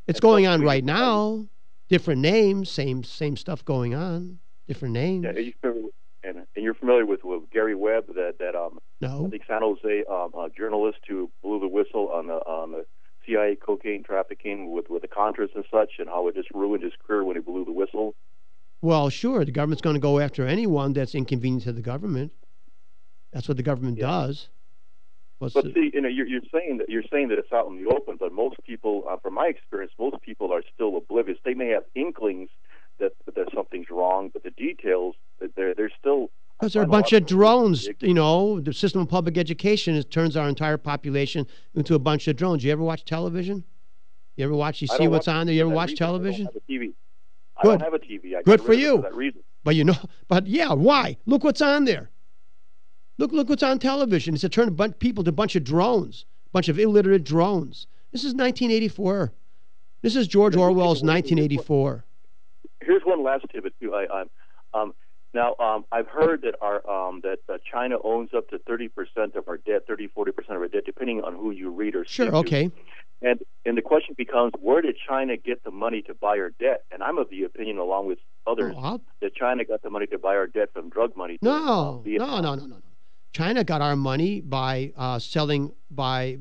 it's going on right now. Different names, same stuff going on. Different names. Yeah, you're familiar with Gary Webb, that no. I think San Jose journalist who blew the whistle on the CIA cocaine trafficking with the Contras and such, and how it just ruined his career when he blew the whistle. Well, sure, the government's going to go after anyone that's inconvenient to the government. That's what the government does. See, you're saying that it's out in the open, but most people, from my experience, most people are still oblivious. They may have inklings that something's wrong, but the details, they're still. Because there are a bunch of drones. The system of public education turns our entire population into a bunch of drones. You ever watch television? You ever watch? You see what's on there? You ever watch television? I don't have a TV. I Good. don't have a TV. I Good got for rid of it you. for that reason. But but yeah, why? Look what's on there. Look what's on television. It's a turn people to a bunch of drones, a bunch of illiterate drones. This is 1984. This is George Orwell's 1984. Here's one last tidbit too. I've heard that that China owns up to 30% of our debt, 40% of our debt, depending on who you read or speak Sure, okay. to. And the question becomes, where did China get the money to buy our debt? And I'm of the opinion, along with others, that China got the money to buy our debt from drug money. No. China got our money by selling by.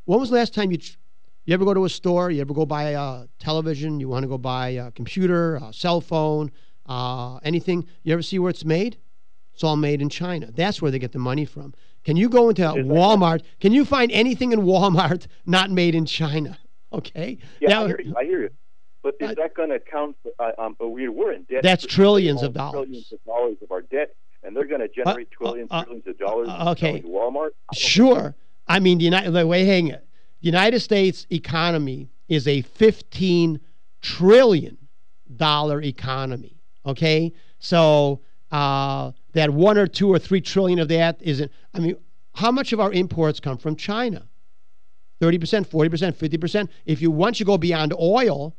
When was the last time you ever go to a store? You ever go buy a television? You want to go buy a computer, a cell phone, anything? You ever see where it's made? It's all made in China. That's where they get the money from. Can you go into Walmart? Can you find anything in Walmart not made in China? Okay. Yeah, now, I hear you. But is that going to count? We're in debt. That's trillions of dollars. Trillions of dollars of our debt, and they're going to generate trillions of dollars. Okay. To Walmart. Sure. I mean, the United States economy is a $15 trillion economy. Okay, so that 1 or 2 or 3 trillion of that isn't. I mean, how much of our imports come from China? 30%, 40%, 50%. Once you go beyond oil,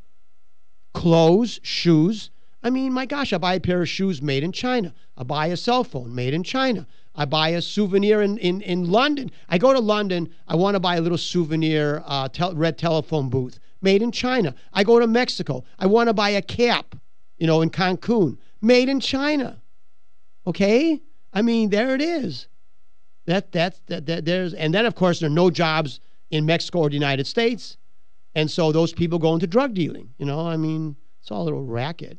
clothes, shoes. I mean, my gosh, I buy a pair of shoes made in China. I buy a cell phone made in China. I buy a souvenir in London. I go to London. I want to buy a little souvenir red telephone booth made in China. I go to Mexico. I want to buy a cap, in Cancun, made in China. Okay? I mean, there it is. There's, and then, of course, there are no jobs in Mexico or the United States. And so those people go into drug dealing. I mean, it's all a little racket.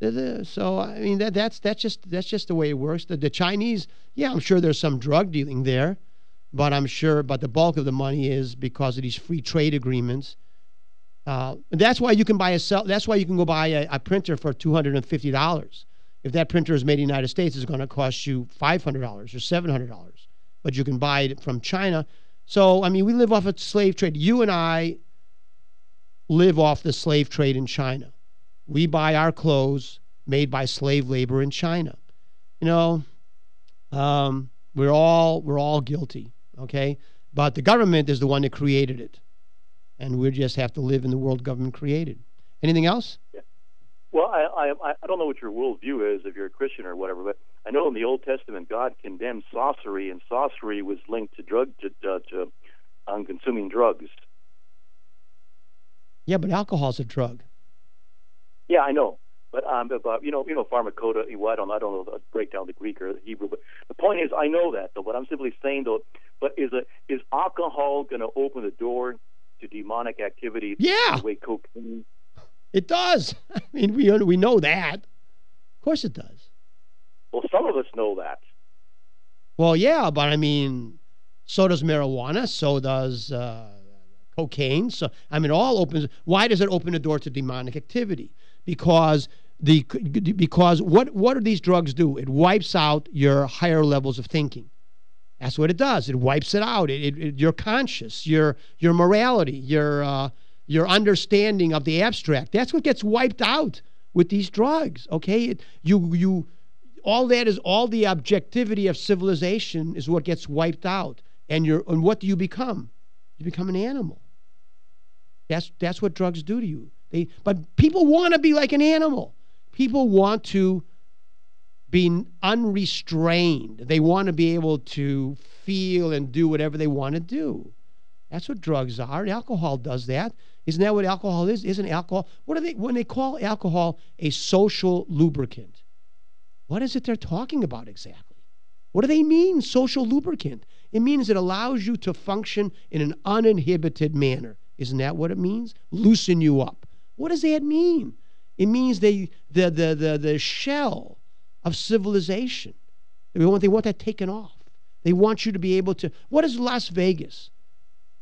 So I mean that's just the way it works. The Chinese, yeah, I'm sure there's some drug dealing there, but the bulk of the money is because of these free trade agreements. That's why you can go buy a printer for $250. If that printer is made in the United States, it's going to cost you $500 or $700, but you can buy it from China. So I mean, we live off of slave trade. You and I live off the slave trade in China. We buy our clothes made by slave labor in China. We're all guilty, okay? But the government is the one that created it, and we just have to live in the world government created. Anything else? Yeah. Well, I don't know what your worldview is if you're a Christian or whatever, but I know in the Old Testament God condemned sorcery, and sorcery was linked to consuming drugs. Yeah, but alcohol's a drug. Yeah, I know, but pharmacoda. I don't know break down the Greek or the Hebrew, but the point is, I know that. Though, what I'm simply saying, though, but is alcohol going to open the door to demonic activity? Yeah, the way cocaine. It does. I mean, we know that. Of course, it does. Well, some of us know that. Well, yeah, but I mean, so does marijuana. So does cocaine. So I mean, all opens. Why does it open the door to demonic activity? Because what do these drugs do? It wipes out your higher levels of thinking. That's what it does. It wipes it out. Your conscious, your morality, your understanding of the abstract. That's what gets wiped out with these drugs. Okay, all the objectivity of civilization is what gets wiped out. And what do you become? You become an animal. That's what drugs do to you. But people want to be like an animal. People want to be unrestrained. They want to be able to feel and do whatever they want to do. That's what drugs are. Alcohol does that. Isn't that what alcohol is? Isn't alcohol? When they call alcohol a social lubricant? What is it they're talking about exactly? What do they mean, social lubricant? It means it allows you to function in an uninhibited manner. Isn't that what it means? Loosen you up. What does that mean? It means the shell of civilization. They want that taken off. They want you to be able to. What is Las Vegas?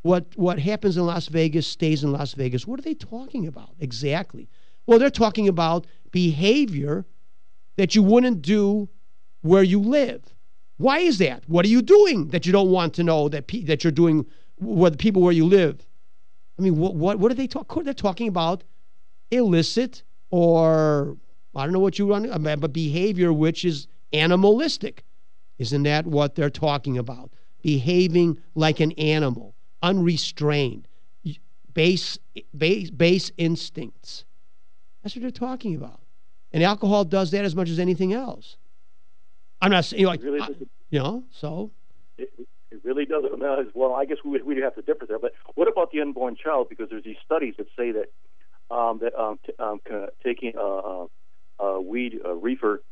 What happens in Las Vegas stays in Las Vegas. What are they talking about exactly? Well, they're talking about behavior that you wouldn't do where you live. Why is that? What are you doing that you don't want to know that you're doing with the people where you live? I mean, what are they talking? They're talking about illicit, or I don't know what you want, but behavior which is animalistic. Isn't that what they're talking about? Behaving like an animal, unrestrained, base instincts. That's what they're talking about. And alcohol does that as much as anything else. I'm not saying, like, really so. It really doesn't. Well, I guess we'd have to differ there. But what about the unborn child? Because there's these studies that say that taking weed reefer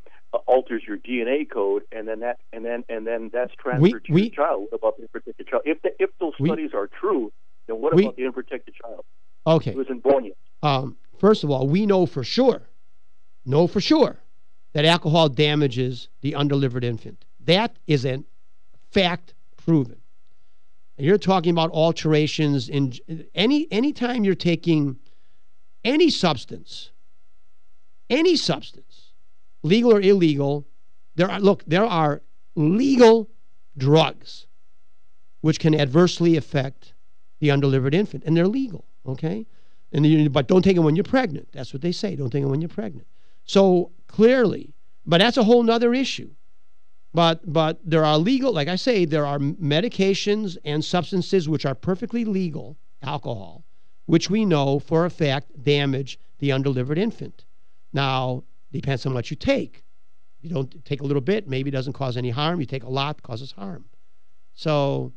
alters your DNA code, and then that's transferred to your child. What about the unprotected child? If those studies are true, then what about the unprotected child? Okay. Who isn't born yet? First of all, we know for sure that alcohol damages the undelivered infant. That is a fact proven. And you're talking about alterations in any time you're taking any substance, legal or illegal. There are legal drugs which can adversely affect the undelivered infant, and they're legal, okay? But don't take them when you're pregnant. That's what they say. Don't take them when you're pregnant. So clearly, but that's a whole nother issue. But there are legal, like I say, there are medications and substances which are perfectly legal, alcohol, which we know for a fact damage the undelivered infant. Now, depends on what you take. You don't take a little bit, maybe it doesn't cause any harm. You take a lot, causes harm. So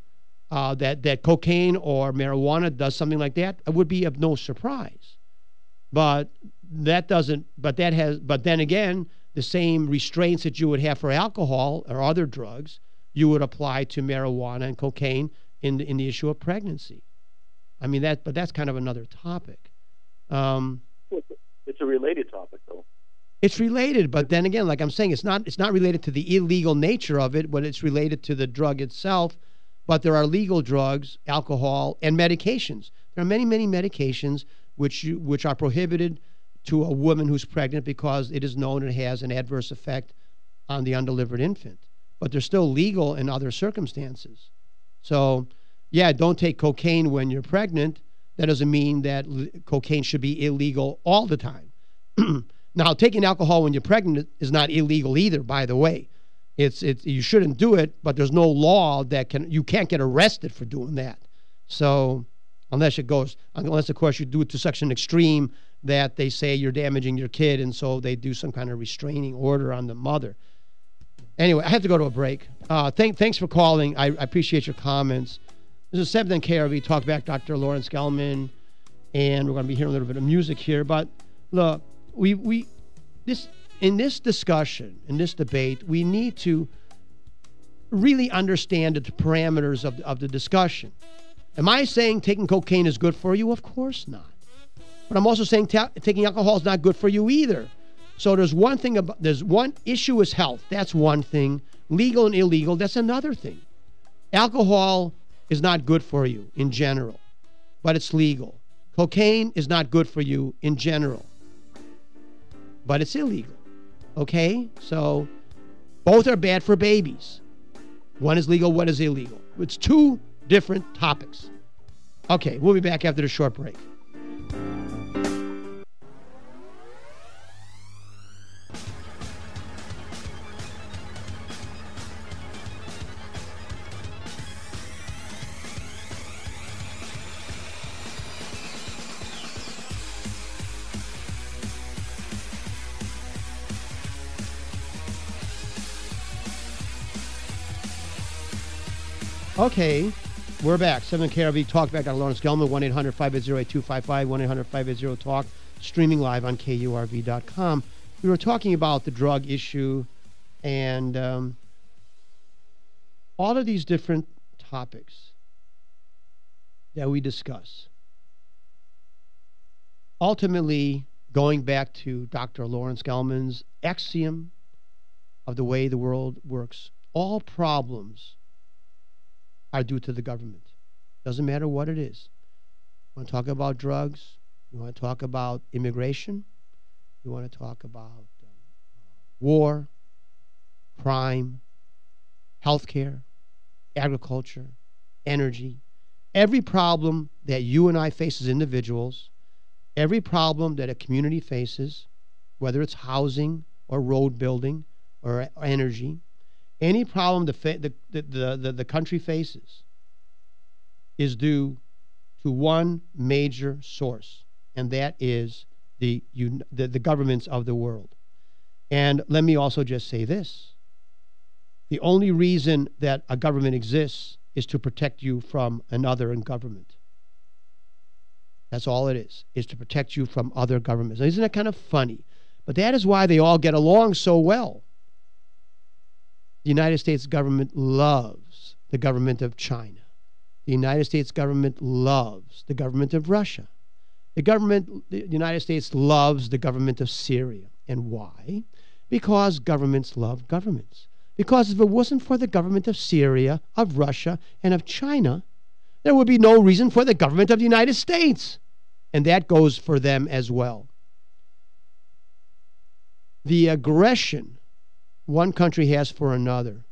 that cocaine or marijuana does something like that, it would be of no surprise. But then again, the same restraints that you would have for alcohol or other drugs, you would apply to marijuana and cocaine in the issue of pregnancy. I mean, but that's kind of another topic. It's a related topic, though. It's related, but then again, like I'm saying, it's not related to the illegal nature of it, but it's related to the drug itself. But there are legal drugs, alcohol, and medications. There are many, many medications which are prohibited to a woman who's pregnant because it is known it has an adverse effect on the undelivered infant. But they're still legal in other circumstances. So, yeah, don't take cocaine when you're pregnant. That doesn't mean that cocaine should be illegal all the time. Now, taking alcohol when you're pregnant is not illegal either, by the way. You shouldn't do it, but there's no law that you can't get arrested for doing that. So unless, of course, you do it to such an extreme that they say you're damaging your kid, and so they do some kind of restraining order on the mother. Anyway, I have to go to a break. Thanks for calling. I appreciate your comments. This is 7th and KRV Talkback, Dr. Lawrence Gelman, and we're going to be hearing a little bit of music here. But look, in this discussion, in this debate, we need to really understand the parameters of the discussion. Am I saying taking cocaine is good for you? Of course not. But I'm also saying taking alcohol is not good for you either. So there's one issue is health. That's one thing. Legal and illegal, that's another thing. Alcohol is not good for you in general, but it's legal. Cocaine is not good for you in general, but it's illegal. Okay? So both are bad for babies. One is legal, one is illegal. It's two different topics. Okay, we'll be back after the short break. Okay, we're back. 7 KRV Talkback on Lawrence Gelman, 1-800-580-8255, 1-800-580-TALK, streaming live on KURV.com. We were talking about the drug issue and all of these different topics that we discuss. Ultimately, going back to Dr. Lawrence Gelman's axiom of the way the world works, all problems are due to the government. Doesn't matter what it is. You want to talk about drugs? You want to talk about immigration? You want to talk about war, crime, healthcare, agriculture, energy? Every problem that you and I face as individuals, every problem that a community faces, whether it's housing or road building or energy, any problem the country faces is due to one major source, and that is the governments of the world. And let me also just say this. The only reason that a government exists is to protect you from another government. That's all it is to protect you from other governments. Now, isn't that kind of funny? But that is why they all get along so well. The United States government loves the government of China. The United States government loves the government of Russia. The United States loves the government of Syria. And why? Because governments love governments. Because if it wasn't for the government of Syria, of Russia, and of China, there would be no reason for the government of the United States. And that goes for them as well. The aggression one country has for another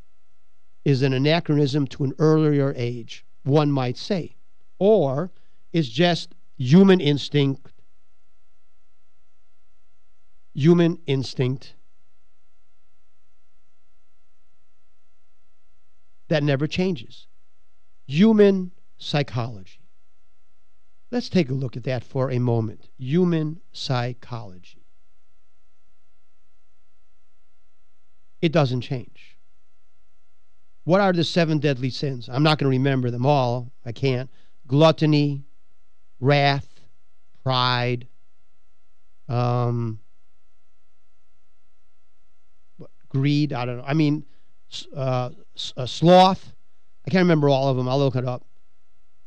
is an anachronism to an earlier age, one might say, or is just human instinct that never changes. Human psychology. Let's take a look at that for a moment. Human psychology. It doesn't change. What are the 7 deadly sins? I'm not going to remember them all. I can't. Gluttony, wrath, pride, greed, I don't know. I mean, sloth. I can't remember all of them. I'll look it up.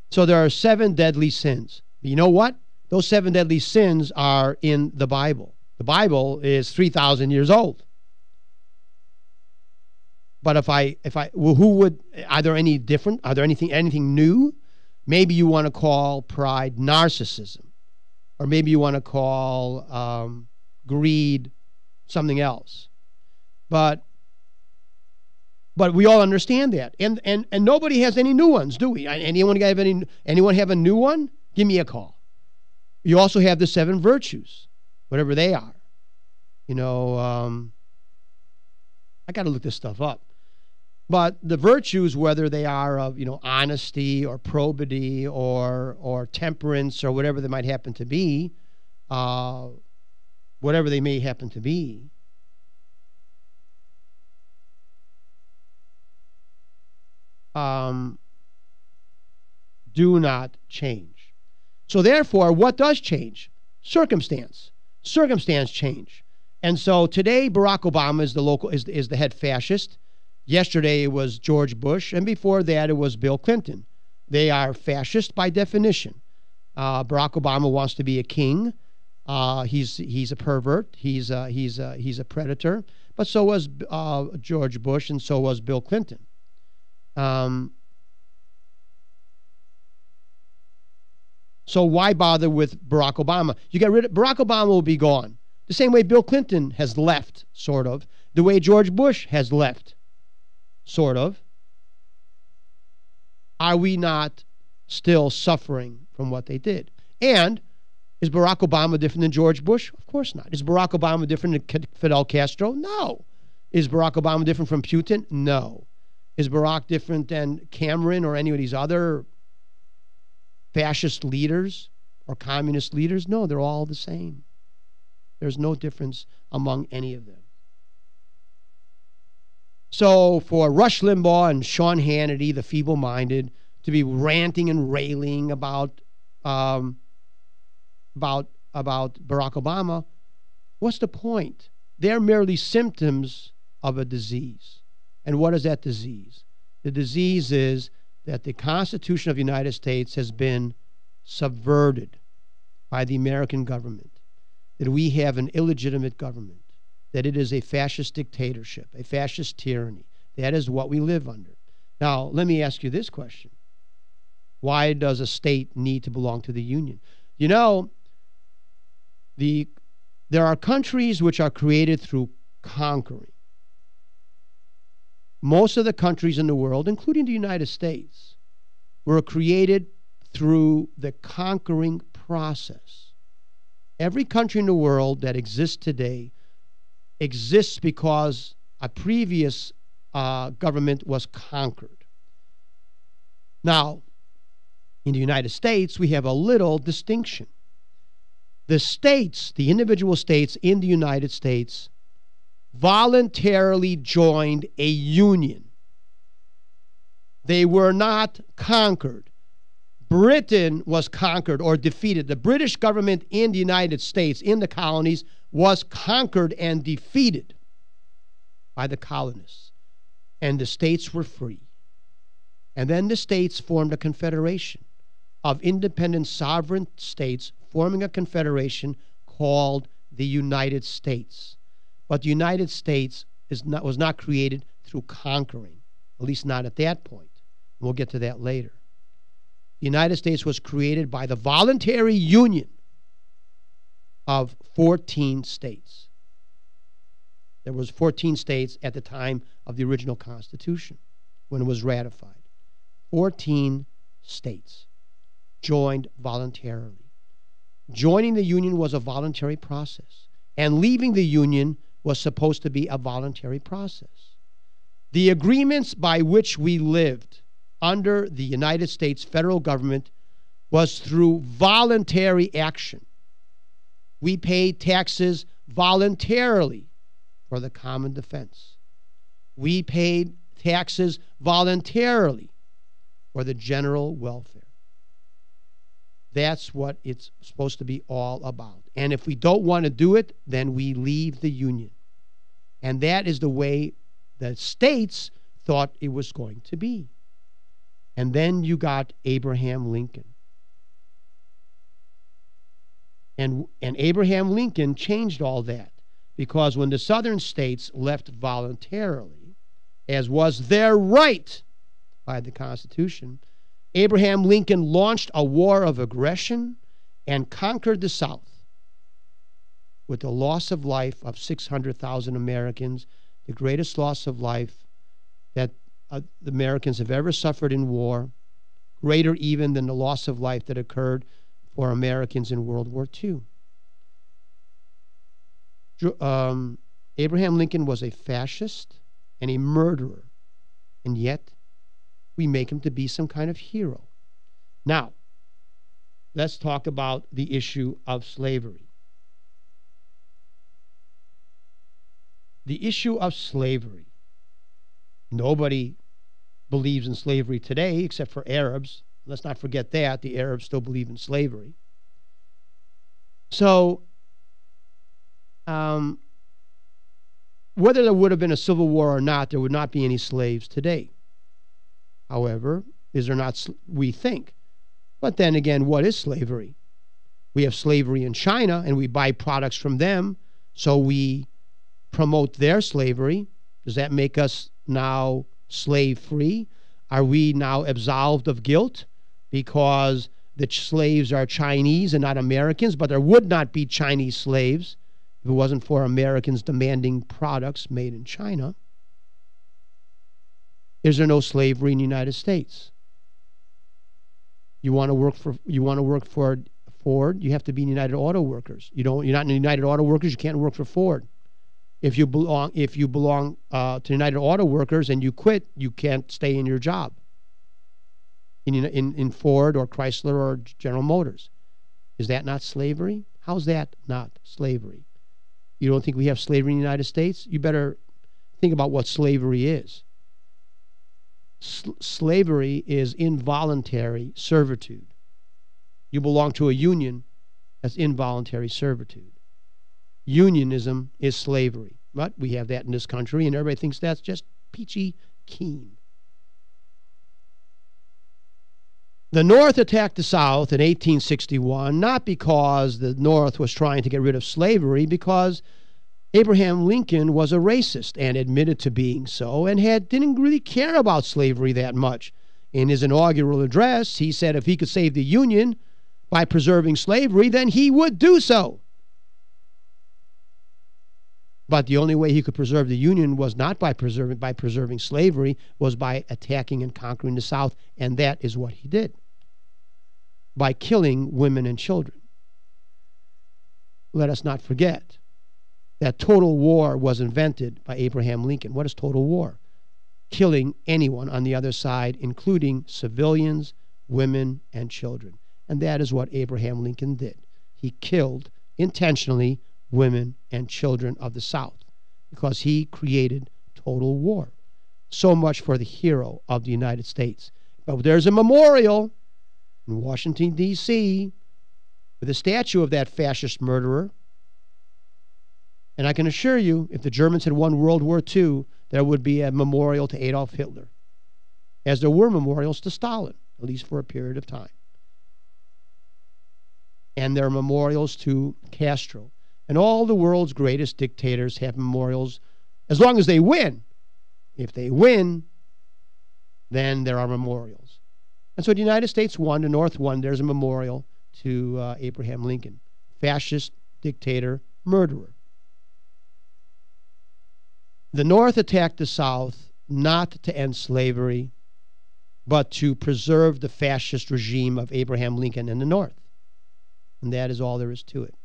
So there are 7 deadly sins. But you know what? Those 7 deadly sins are in the Bible. The Bible is 3,000 years old. But are there any different? Are there anything new? Maybe you want to call pride narcissism. Or maybe you want to call greed something else. But we all understand that. And nobody has any new ones, do we? Anyone have a new one? Give me a call. You also have the 7 virtues, whatever they are. You know, I got to look this stuff up. But the virtues, whether they are of, honesty or probity or temperance or whatever they might happen to be, whatever they may happen to be, do not change. So therefore, what does change? Circumstance. Circumstance change. And so today, Barack Obama is the head fascist. Yesterday it was George Bush, and before that it was Bill Clinton. They are fascist by definition. Barack Obama wants to be a king. He's a pervert. He's a predator. But so was George Bush, and so was Bill Clinton. So why bother with Barack Obama? You get rid of Barack Obama, will be gone. The same way Bill Clinton has left, sort of. The way George Bush has left, sort of. Are we not still suffering from what they did? And is Barack Obama different than George Bush? Of course not. Is Barack Obama different than Fidel Castro? No. Is Barack Obama different from Putin? No. Is Barack different than Cameron or any of these other fascist leaders or communist leaders? No, they're all the same. There's no difference among any of them. So for Rush Limbaugh and Sean Hannity, the feeble-minded, to be ranting and railing about Barack Obama, what's the point? They're merely symptoms of a disease. And what is that disease? The disease is that the Constitution of the United States has been subverted by the American government, that we have an illegitimate government, that it is a fascist dictatorship, a fascist tyranny. That is what we live under. Now, let me ask you this question. Why does a state need to belong to the Union? You know, there are countries which are created through conquering. Most of the countries in the world, including the United States, were created through the conquering process. Every country in the world that exists today exists because a previous government was conquered. Now, in the United States, we have a little distinction. The states, the individual states in the United States, voluntarily joined a union. They were not conquered. Britain was conquered or defeated. The British government in the United States, in the colonies, was conquered and defeated by the colonists. And the states were free. And then the states formed a confederation of independent sovereign states, forming a confederation called the United States. But the United States was not created through conquering, at least not at that point. We'll get to that later. The United States was created by the voluntary union of 14 states. There was 14 states at the time of the original Constitution when it was ratified. 14 states joined voluntarily. Joining the union was a voluntary process, and leaving the union was supposed to be a voluntary process. The agreements by which we lived under the United States federal government was through voluntary action. We paid taxes voluntarily for the common defense. We paid taxes voluntarily for the general welfare. That's what it's supposed to be all about. And if we don't want to do it, then we leave the union. And that is the way the states thought it was going to be. And then you got Abraham Lincoln. And Abraham Lincoln changed all that, because when the southern states left voluntarily, as was their right by the Constitution, Abraham Lincoln launched a war of aggression and conquered the South with the loss of life of 600,000 Americans, the greatest loss of life that the Americans have ever suffered in war, greater even than the loss of life that occurred for Americans in World War II. Abraham Lincoln was a fascist and a murderer, and yet we make him to be some kind of hero. Now, let's talk about the issue of slavery. The issue of slavery. Nobody believes in slavery today except for Arabs. Let's not forget that. The Arabs still believe in slavery. So, whether there would have been a civil war or not, there would not be any slaves today. However, is there not, we think. But then again, what is slavery? We have slavery in China, and we buy products from them, so we promote their slavery. Does that make us now slave-free? Are we now absolved of guilt because the slaves are Chinese and not Americans? But there would not be Chinese slaves if it wasn't for Americans demanding products made in China. Is there no slavery in the United States? You want to work for Ford, you have to be in United Auto Workers. You're not in United Auto Workers, you can't work for Ford. If you belong to United Auto Workers and you quit, you can't stay in your job in Ford or Chrysler or General Motors. Is that not slavery? How's that not slavery? You don't think we have slavery in the United States? You better think about what slavery is. Slavery is involuntary servitude. You belong to a union, that's involuntary servitude. Unionism is slavery. But we have that in this country, and everybody thinks that's just peachy keen. The North attacked the South in 1861, not because the North was trying to get rid of slavery, because Abraham Lincoln was a racist and admitted to being so, and didn't really care about slavery that much. In his inaugural address, he said if he could save the Union by preserving slavery, then he would do so. But the only way he could preserve the Union was not by preserving slavery, was by attacking and conquering the South, and that is what he did. by killing women and children. Let us not forget that total war was invented by Abraham Lincoln. What is total war? Killing anyone on the other side, including civilians, women, and children. And that is what Abraham Lincoln did. He killed intentionally women and children of the South because he created total war. So much for the hero of the United States. But there's a memorial in Washington, D.C., with a statue of that fascist murderer. And I can assure you, if the Germans had won World War II, there would be a memorial to Adolf Hitler, as there were memorials to Stalin, at least for a period of time. And there are memorials to Castro. And all the world's greatest dictators have memorials as long as they win. If they win, then there are memorials. And so the United States won, the North won, there's a memorial to Abraham Lincoln, fascist dictator, murderer. The North attacked the South not to end slavery, but to preserve the fascist regime of Abraham Lincoln in the North. And that is all there is to it.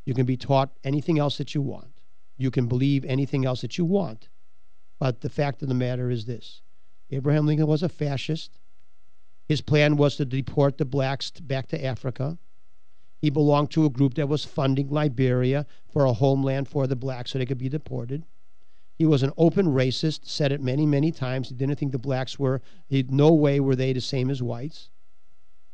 You can be taught anything else that you want. You can believe anything else that you want. But the fact of the matter is this. Abraham Lincoln was a fascist. His plan was to deport the blacks back to Africa. He belonged to a group that was funding Liberia for a homeland for the blacks so they could be deported. He was an open racist, said it many, many times. He didn't think the blacks were, no way were they the same as whites.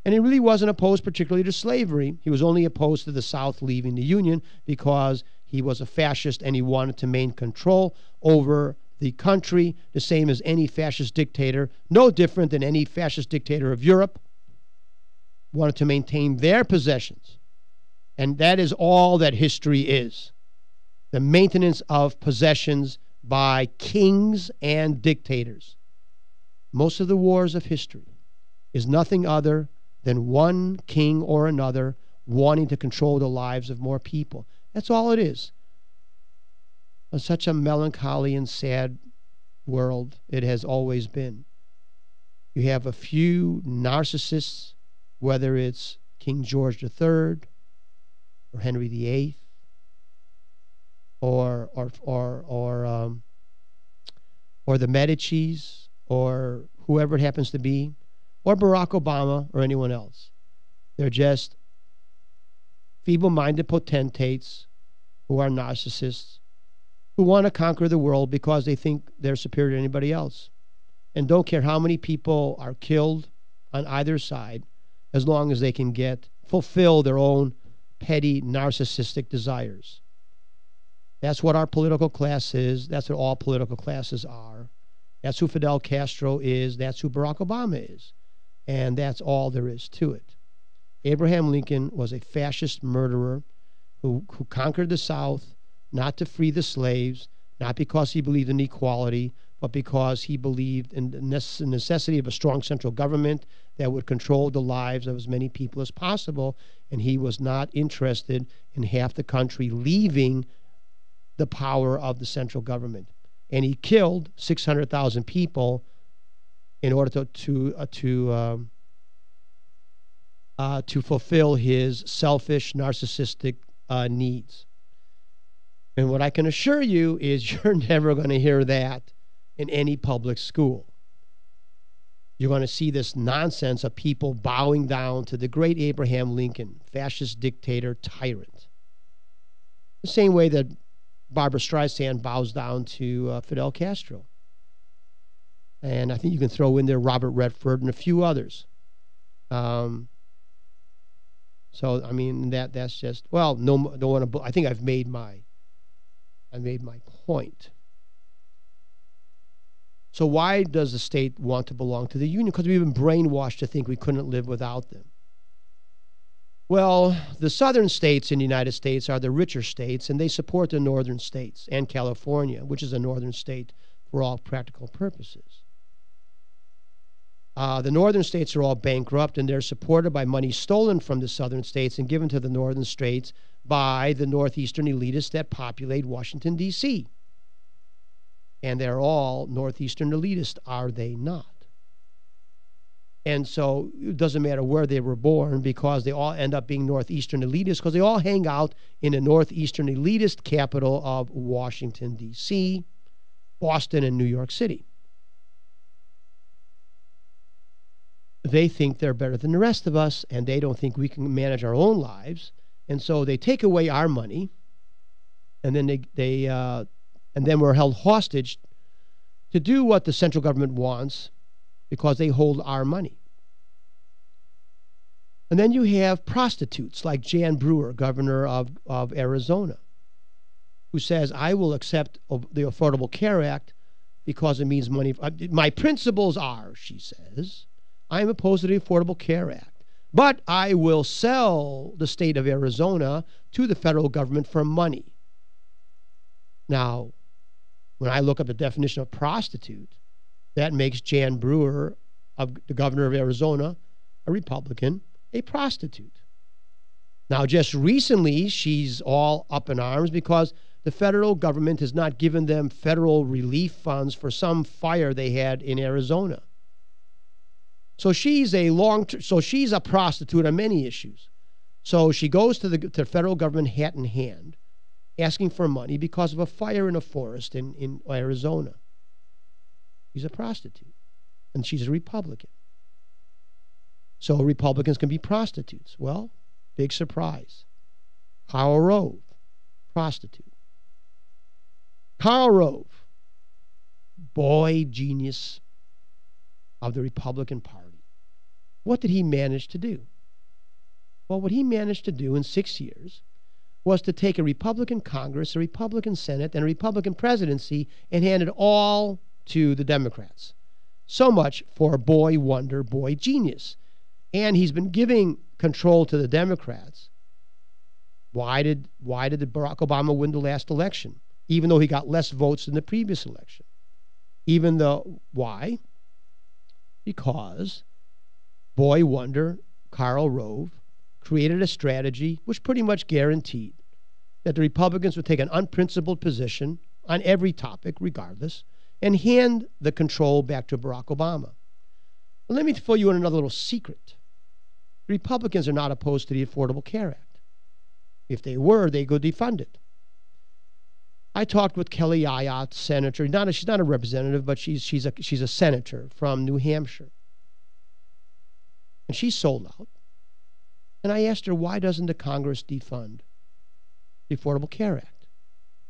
And he really wasn't opposed particularly to slavery. He was only opposed to the South leaving the Union because he was a fascist and he wanted to maintain control over the country, the same as any fascist dictator, no different than any fascist dictator of Europe, wanted to maintain their possessions. And that is all that history is. The maintenance of possessions by kings and dictators. Most of the wars of history is nothing other than one king or another wanting to control the lives of more people. That's all it is. It's such a melancholy and sad world it has always been. You have a few narcissists, whether it's King George III or Henry VIII or the Medicis or whoever it happens to be, or Barack Obama or anyone else. They're just feeble-minded potentates who are narcissists who want to conquer the world because they think they're superior to anybody else and don't care how many people are killed on either side as long as they can fulfill their own petty narcissistic desires. That's what our political class is. That's what all political classes are. That's who Fidel Castro is. That's who Barack Obama is. And that's all there is to it. Abraham Lincoln was a fascist murderer who conquered the South, not to free the slaves, not because he believed in equality, but because he believed in the necessity of a strong central government that would control the lives of as many people as possible. And he was not interested in half the country leaving the power of the central government. And he killed 600,000 people in order to fulfill his selfish, narcissistic needs. And what I can assure you is you're never going to hear that in any public school. You're going to see this nonsense of people bowing down to the great Abraham Lincoln, fascist dictator, tyrant. The same way that Barbra Streisand bows down to Fidel Castro. And I think you can throw in there Robert Redford and a few others. So, I mean, that's just, well, no, don't want to, I think I made my point. So why does the state want to belong to the Union? Because we've been brainwashed to think we couldn't live without them. Well, the southern states in the United States are the richer states, and they support the northern states and California, which is a northern state for all practical purposes. The northern states are all bankrupt, and they're supported by money stolen from the southern states and given to the northern states by the northeastern elitists that populate Washington, D.C. And they're all northeastern elitists, are they not? And so it doesn't matter where they were born because they all end up being Northeastern elitists because they all hang out in the Northeastern elitist capital of Washington, D.C., Boston, and New York City. They think they're better than the rest of us, and they don't think we can manage our own lives. And so they take away our money, and then and then we're held hostage to do what the central government wants because they hold our money. And then you have prostitutes like Jan Brewer, governor of Arizona, who says, I will accept the Affordable Care Act because it means money. My principles are, she says, I am opposed to the Affordable Care Act, but I will sell the state of Arizona to the federal government for money. Now, when I look up the definition of prostitute, that makes Jan Brewer, the governor of Arizona, a Republican, a prostitute. Now, just recently, she's all up in arms because the federal government has not given them federal relief funds for some fire they had in Arizona. So she's a prostitute on many issues. So she goes to the federal government hat in hand, asking for money because of a fire in a forest in Arizona. She's a prostitute, and she's a Republican. So Republicans can be prostitutes. Well, big surprise. Karl Rove, prostitute. Karl Rove, boy genius of the Republican Party. What did he manage to do? Well, what he managed to do in 6 years was to take a Republican Congress, a Republican Senate, and a Republican presidency and hand it all to the Democrats. So much for boy wonder, boy genius. And he's been giving control to the Democrats. Why did Barack Obama win the last election, even though he got less votes than the previous election? Why? Because boy wonder, Karl Rove, created a strategy which pretty much guaranteed that the Republicans would take an unprincipled position on every topic, regardless, and hand the control back to Barack Obama. Well, let me fill you in another little secret. The Republicans are not opposed to the Affordable Care Act. If they were, they could defund it. I talked with Kelly Ayotte, senator. She's not a representative, but she's a senator from New Hampshire. And she's sold out. And I asked her, why doesn't the Congress defund the Affordable Care Act?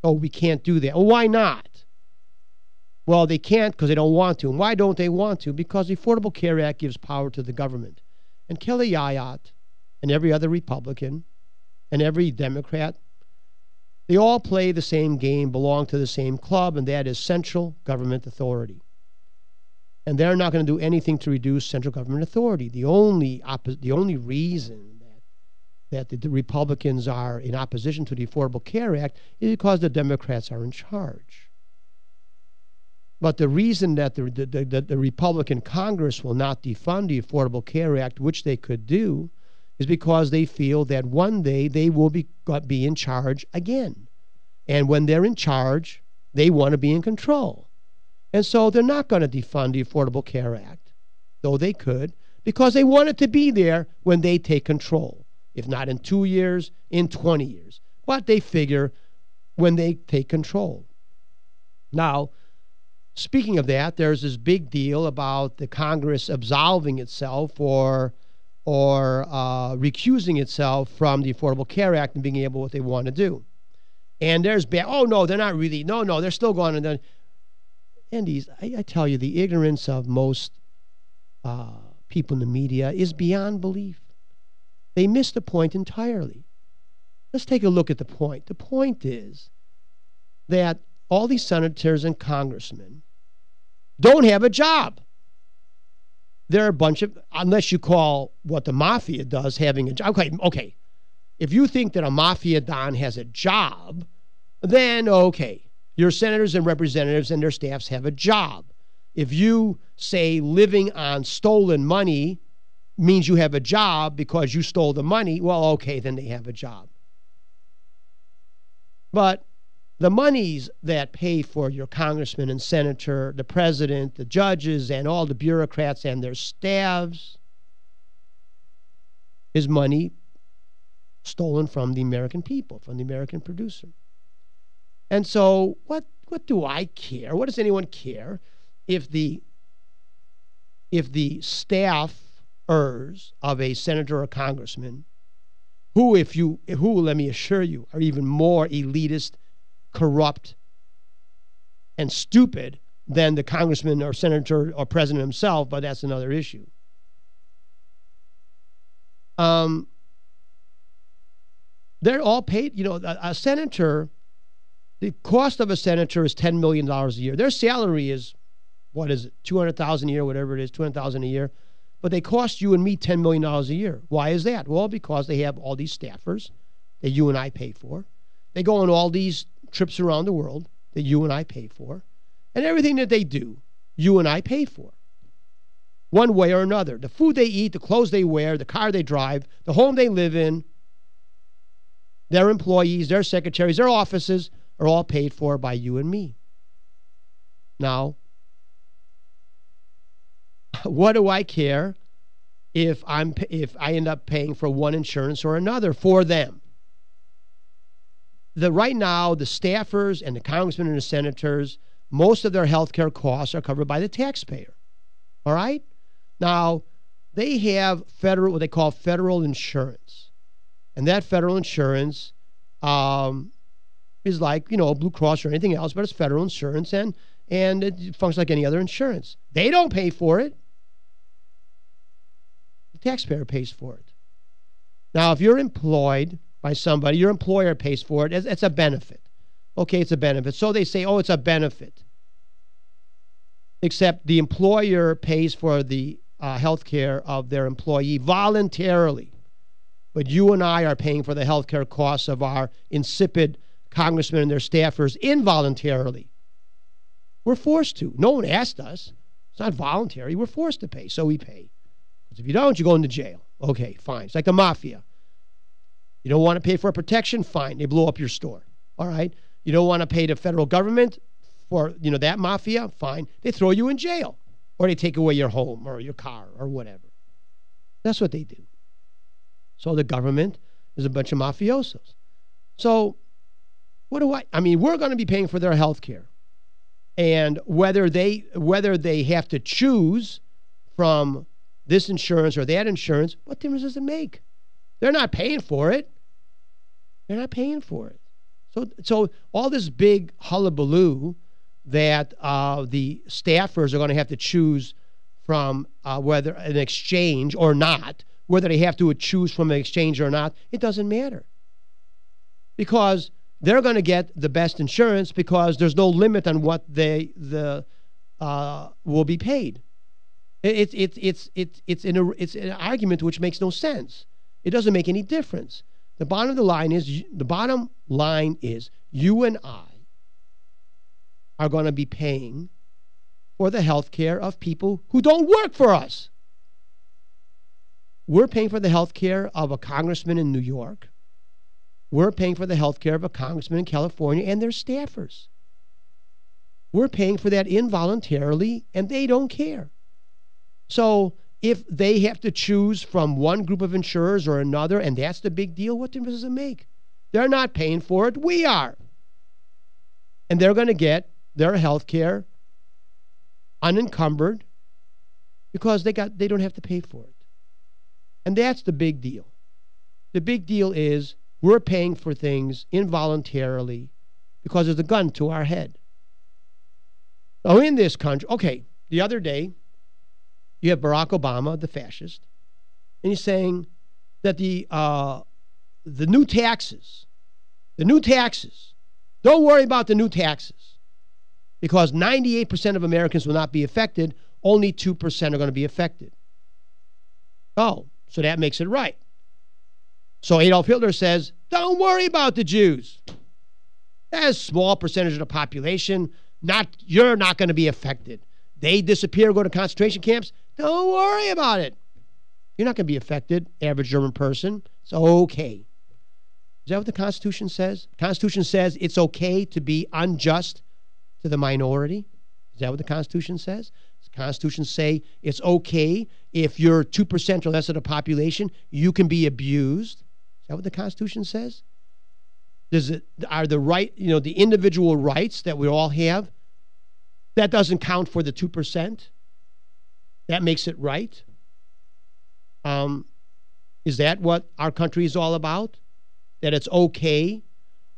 Oh, we can't do that. Oh, why not? Well, they can't because they don't want to. And why don't they want to? Because the Affordable Care Act gives power to the government. And Kelly Ayotte and every other Republican and every Democrat, they all play the same game, belong to the same club, and that is central government authority. And they're not going to do anything to reduce central government authority. The only reason that the Republicans are in opposition to the Affordable Care Act is because the Democrats are in charge. But the reason that the Republican Congress will not defund the Affordable Care Act, which they could do, is because they feel that one day they will be in charge again. And when they're in charge, they want to be in control. And so they're not going to defund the Affordable Care Act, though they could, because they want it to be there when they take control. If not in 2 years, in 20 years. But they figure when they take control. Now, speaking of that, there's this big deal about the Congress absolving itself or recusing itself from the Affordable Care Act and being able what they want to do. And there's oh no, they're not really, no, they're still going and then. And I tell you, the ignorance of most people in the media is beyond belief. They miss the point entirely. Let's take a look at the point. The point is that all these senators and congressmen don't have a job. They're a bunch of, unless you call what the mafia does having a job. Okay. If you think that a mafia don has a job, then okay. Your senators and representatives and their staffs have a job. If you say living on stolen money means you have a job because you stole the money, well, okay, then they have a job. But the monies that pay for your congressman and senator, the president, the judges, and all the bureaucrats and their staffs is money stolen from the American people, from the American producer. And so what do I care? What does anyone care if the staffers of a senator or congressman, who let me assure you, are even more elitist, corrupt, and stupid than the congressman or senator or president himself, but that's another issue. They're all paid, a senator, the cost of a senator is $10 million a year. Their salary is, what is it, $200,000 a year, whatever it is, $200,000 a year. But they cost you and me $10 million a year. Why is that? Well, because they have all these staffers that you and I pay for. They go on all these trips around the world that you and I pay for. And everything that they do, you and I pay for. One way or another. The food they eat, the clothes they wear, the car they drive, the home they live in, their employees, their secretaries, their offices are all paid for by you and me. Now, what do I care if I end up paying for one insurance or another for them? Right now, the staffers and the congressmen and the senators, most of their health care costs are covered by the taxpayer. All right? Now, they have what they call federal insurance. And that federal insurance is like, Blue Cross or anything else, but it's federal insurance, and it functions like any other insurance. They don't pay for it. The taxpayer pays for it. Now, if you're employed by somebody, your employer pays for it. It's a benefit. Okay, it's a benefit. So they say, it's a benefit. Except the employer pays for the health care of their employee voluntarily. But you and I are paying for the health care costs of our insipid congressmen and their staffers involuntarily. We're forced to. No one asked us. It's not voluntary. We're forced to pay, so we pay. Because if you don't, you go into jail. Okay, fine. It's like the mafia. You don't want to pay for protection? Fine. They blow up your store. All right? You don't want to pay the federal government for, that mafia? Fine. They throw you in jail. Or they take away your home or your car or whatever. That's what they do. So the government is a bunch of mafiosos. So we're going to be paying for their health care. And whether they have to choose from this insurance or that insurance, what difference does it make? They're not paying for it. They're not paying for it. So all this big hullabaloo that the staffers are going to have to choose from whether an exchange or not, whether they have to choose from an exchange or not, it doesn't matter. Because they're going to get the best insurance because there's no limit on what will be paid. It's an argument which makes no sense. It doesn't make any difference. The bottom line is you and I are going to be paying for the health care of people who don't work for us. We're paying for the health care of a congressman in New York. We're paying for the health care of a congressman in California and their staffers. We're paying for that involuntarily, and they don't care. So if they have to choose from one group of insurers or another, and that's the big deal, what difference does it make? They're not paying for it. We are. And they're going to get their health care unencumbered because they don't have to pay for it. And that's the big deal. The big deal is we're paying for things involuntarily because there's a gun to our head. Now, in this country, okay, the other day, you have Barack Obama, the fascist, and he's saying that the new taxes, don't worry about the new taxes because 98% of Americans will not be affected, only 2% are going to be affected. Oh, so that makes it right. So Adolf Hitler says, don't worry about the Jews. That's a small percentage of the population. You're not going to be affected. They disappear, go to concentration camps. Don't worry about it. You're not going to be affected, average German person. It's okay. Is that what the Constitution says? The Constitution says it's okay to be unjust to the minority. Is that what the Constitution says? Does the Constitution say it's okay if you're 2% or less of the population, you can be abused? Is that what the Constitution says? Are the right, the individual rights that we all have, that doesn't count for the 2%? That makes it right? Is that what our country is all about? That it's okay?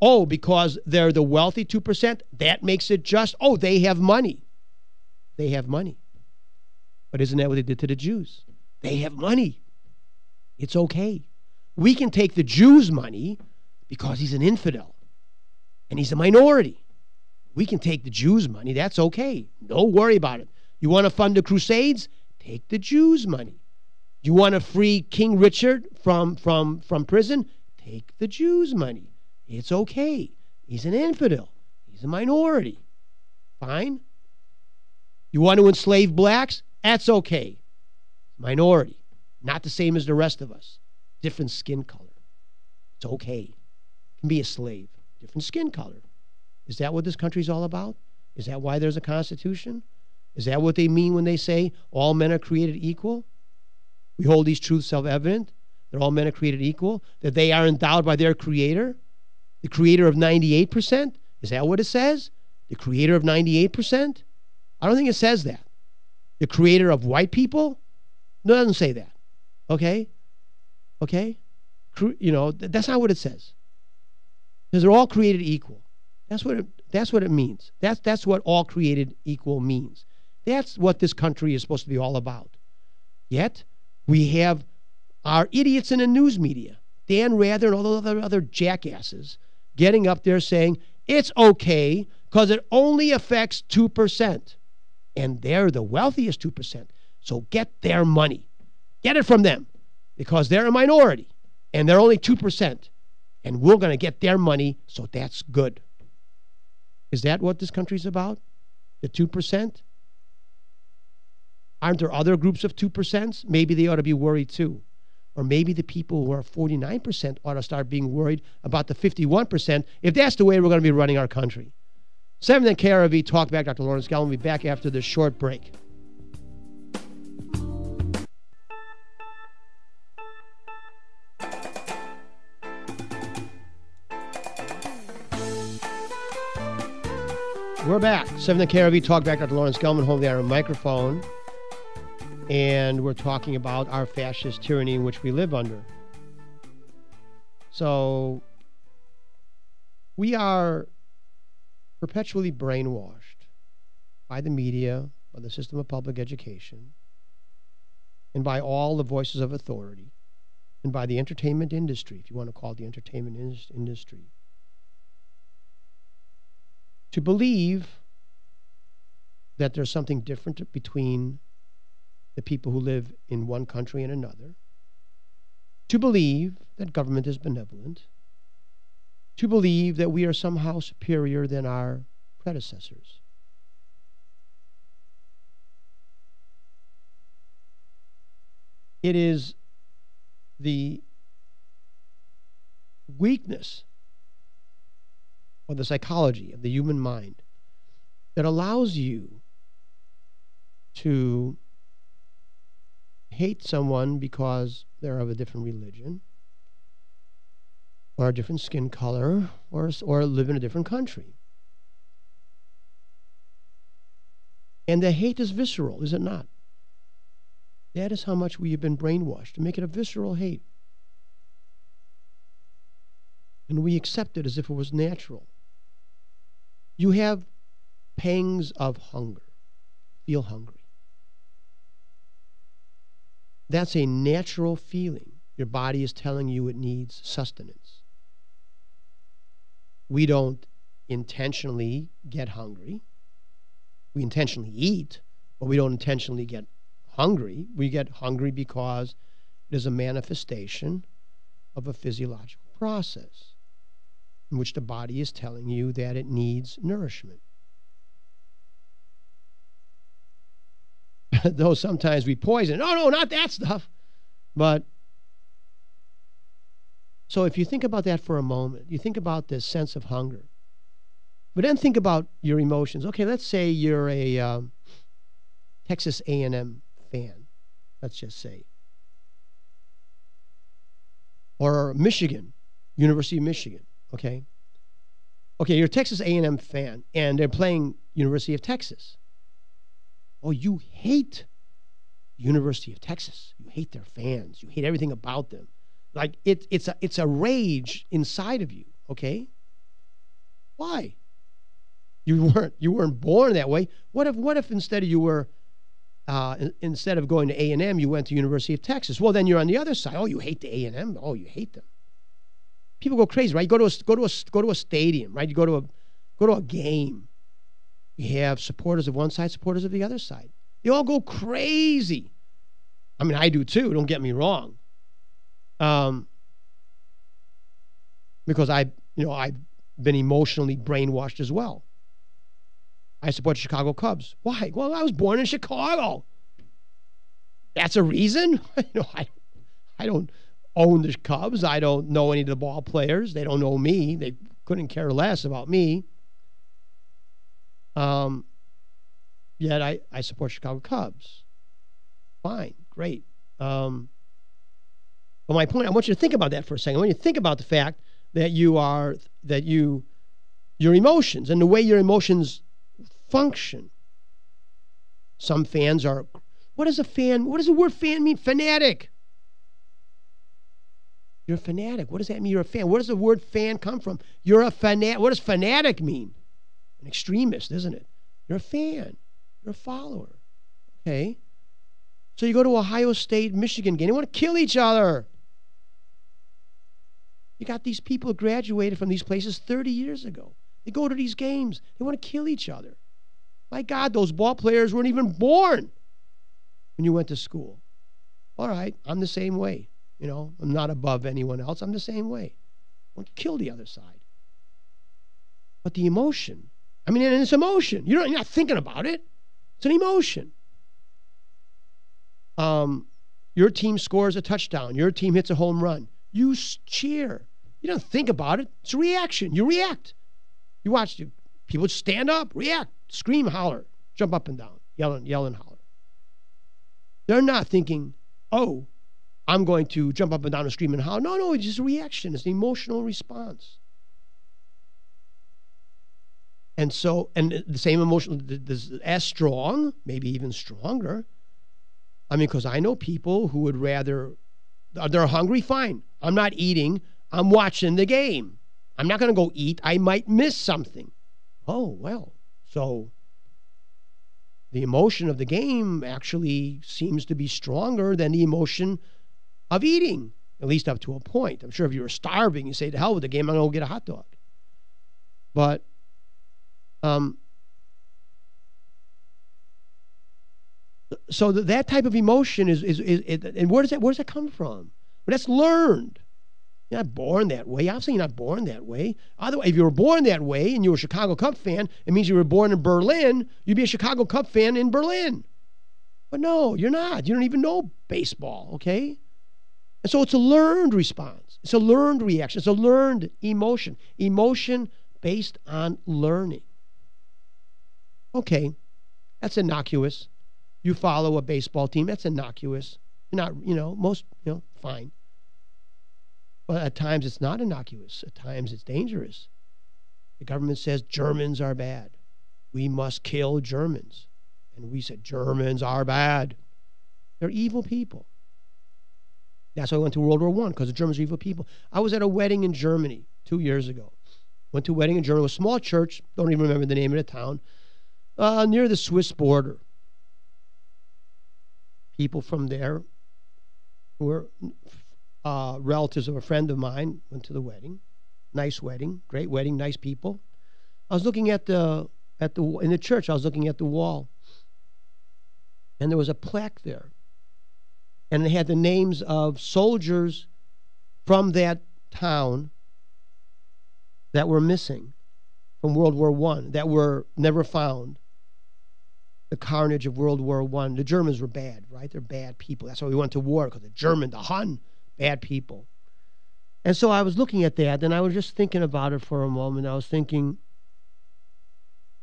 Oh, because they're the wealthy 2%, that makes it just. Oh, they have money. They have money. But isn't that what they did to the Jews? They have money. It's okay. We can take the Jews' money because he's an infidel and he's a minority. We can take the Jews' money. That's okay. Don't worry about it. You want to fund the Crusades? Take the Jews' money. You want to free King Richard from prison? Take the Jews' money. It's okay. He's an infidel. He's a minority. Fine. You want to enslave blacks? That's okay. Minority. Not the same as the rest of us. Different skin color. It's okay. Can be a slave. Different skin color. Is that what this country's all about? Is that why there's a Constitution? Is that what they mean when they say all men are created equal? We hold these truths self-evident, that all men are created equal, that they are endowed by their Creator, the Creator of 98%? Is that what it says? The Creator of 98%? I don't think it says that. The Creator of white people? No, it doesn't say that. Okay? Okay? That's not what it says. Because they're all created equal. That's what it means. That's what all created equal means. That's what this country is supposed to be all about. Yet, we have our idiots in the news media, Dan Rather and all those other jackasses, getting up there saying, it's okay because it only affects 2%. And they're the wealthiest 2%. So get their money. Get it from them because they're a minority and they're only 2%. And we're going to get their money, so that's good. Is that what this country's about? The 2%? Aren't there other groups of 2%? Maybe they ought to be worried too. Or maybe the people who are 49% ought to start being worried about the 51%, if that's the way we're going to be running our country. 7th and KRV Talkback. Dr. Lawrence Gelman will be back after this short break. We're back. 7th and KRV Talkback. Dr. Lawrence Gelman, home there on microphone. And we're talking about our fascist tyranny in which we live under. So we are perpetually brainwashed by the media, by the system of public education, and by all the voices of authority, and by the entertainment industry, if you want to call it the entertainment industry, to believe that there's something different between the people who live in one country and another, to believe that government is benevolent, to believe that we are somehow superior than our predecessors. It is the weakness or the psychology of the human mind that allows you to hate someone because they're of a different religion or a different skin color or live in a different country. And the hate is visceral, is it not? That is how much we have been brainwashed, to make it a visceral hate. And we accept it as if it was natural. You have pangs of hunger, feel hungry. That's a natural feeling. Your body is telling you it needs sustenance. We don't intentionally get hungry. We intentionally eat, but we don't intentionally get hungry. We get hungry because it is a manifestation of a physiological process in which the body is telling you that it needs nourishment. Though sometimes we poison. No, not that stuff. But So if you think about that for a moment, you think about this sense of hunger. But then think about your emotions. Okay, let's say you're a Texas A&M fan, let's just say. Or Michigan, University of Michigan, okay? Okay, you're a Texas A&M fan, and they're playing University of Texas. Oh, you hate University of Texas. You hate their fans. You hate everything about them. Like, it's a rage inside of you, okay? Why? You weren't born that way. What if instead of going to A&M, you went to University of Texas? Well, then you're on the other side. Oh, you hate the A&M. Oh, you hate them. People go crazy, right? You go to a stadium, right? You go to a game. You have supporters of one side, supporters of the other side. They all go crazy. I mean, I do too. Don't get me wrong. Because I've been emotionally brainwashed as well. I support the Chicago Cubs. Why? Well, I was born in Chicago. That's a reason? I don't own the Cubs. I don't know any of the ball players. They don't know me. They couldn't care less about me. Yet I support Chicago Cubs. Fine, great. But my point, I want you to think about that for a second. I want you to think about the fact that your emotions and the way your emotions function. Some fans are, what does the word fan mean? Fanatic. You're a fanatic. What does that mean? You're a fan. Where does the word fan come from? You're a fanatic. What does fanatic mean? An extremist, isn't it? You're a fan. You're a follower. Okay? So you go to Ohio State, Michigan game. They want to kill each other. You got these people who graduated from these places 30 years ago. They go to these games. They want to kill each other. My God, those ball players weren't even born when you went to school. All right, I'm the same way. I'm not above anyone else. I'm the same way. I want to kill the other side. But the emotion, and it's emotion. You're not thinking about it. It's an emotion. Your team scores a touchdown. Your team hits a home run. You cheer. You don't think about it. It's a reaction. You react. You watch people stand up, react, scream, holler, jump up and down, yell and holler. They're not thinking, oh, I'm going to jump up and down and scream and holler. No, it's just a reaction. It's an emotional response. And the same emotion, as strong, maybe even stronger. Because I know people who would rather, they're hungry, fine. I'm not eating. I'm watching the game. I'm not going to go eat. I might miss something. Oh, well, so the emotion of the game actually seems to be stronger than the emotion of eating, at least up to a point. I'm sure if you were starving, you say, to hell with the game, I'm going to go get a hot dog. But so that type of emotion is and where does that come from? Well, that's learned. You're not born that way. Obviously, you're not born that way. Otherwise, if you were born that way and you were a Chicago Cub fan, it means you were born in Berlin. You'd be a Chicago Cub fan in Berlin. But no, you're not. You don't even know baseball, okay? And so it's a learned response. It's a learned reaction. It's a learned emotion. Emotion based on learning. Okay, that's innocuous. You follow a baseball team, that's innocuous. You're not, fine. But at times it's not innocuous. At times it's dangerous. The government says Germans are bad. We must kill Germans. And we said Germans are bad. They're evil people. That's why I went to World War I, because the Germans are evil people. I was at a wedding in Germany 2 years ago. Went to a wedding in Germany, a small church, don't even remember the name of the town, near the Swiss border. People from there who were relatives of a friend of mine went to the wedding. Nice wedding, great wedding, nice people. I was looking in the church. I was looking at the wall, and there was a plaque there, and it had the names of soldiers from that town that were missing from World War I, that were never found. The carnage of World War I. The Germans were bad, right? They're bad people. That's why we went to war, because the Hun, bad people. And so I was looking at that, and I was just thinking about it for a moment. I was thinking,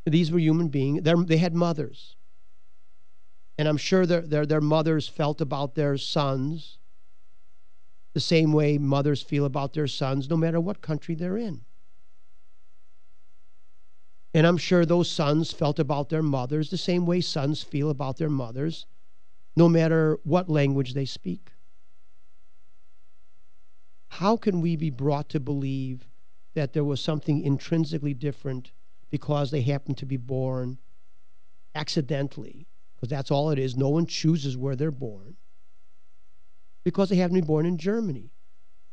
these were human beings. They had mothers. And I'm sure their mothers felt about their sons the same way mothers feel about their sons, no matter what country they're in. And I'm sure those sons felt about their mothers the same way sons feel about their mothers, no matter what language they speak. How can we be brought to believe that there was something intrinsically different because they happened to be born accidentally? Because that's all it is. No one chooses where they're born. Because they happen to be born in Germany.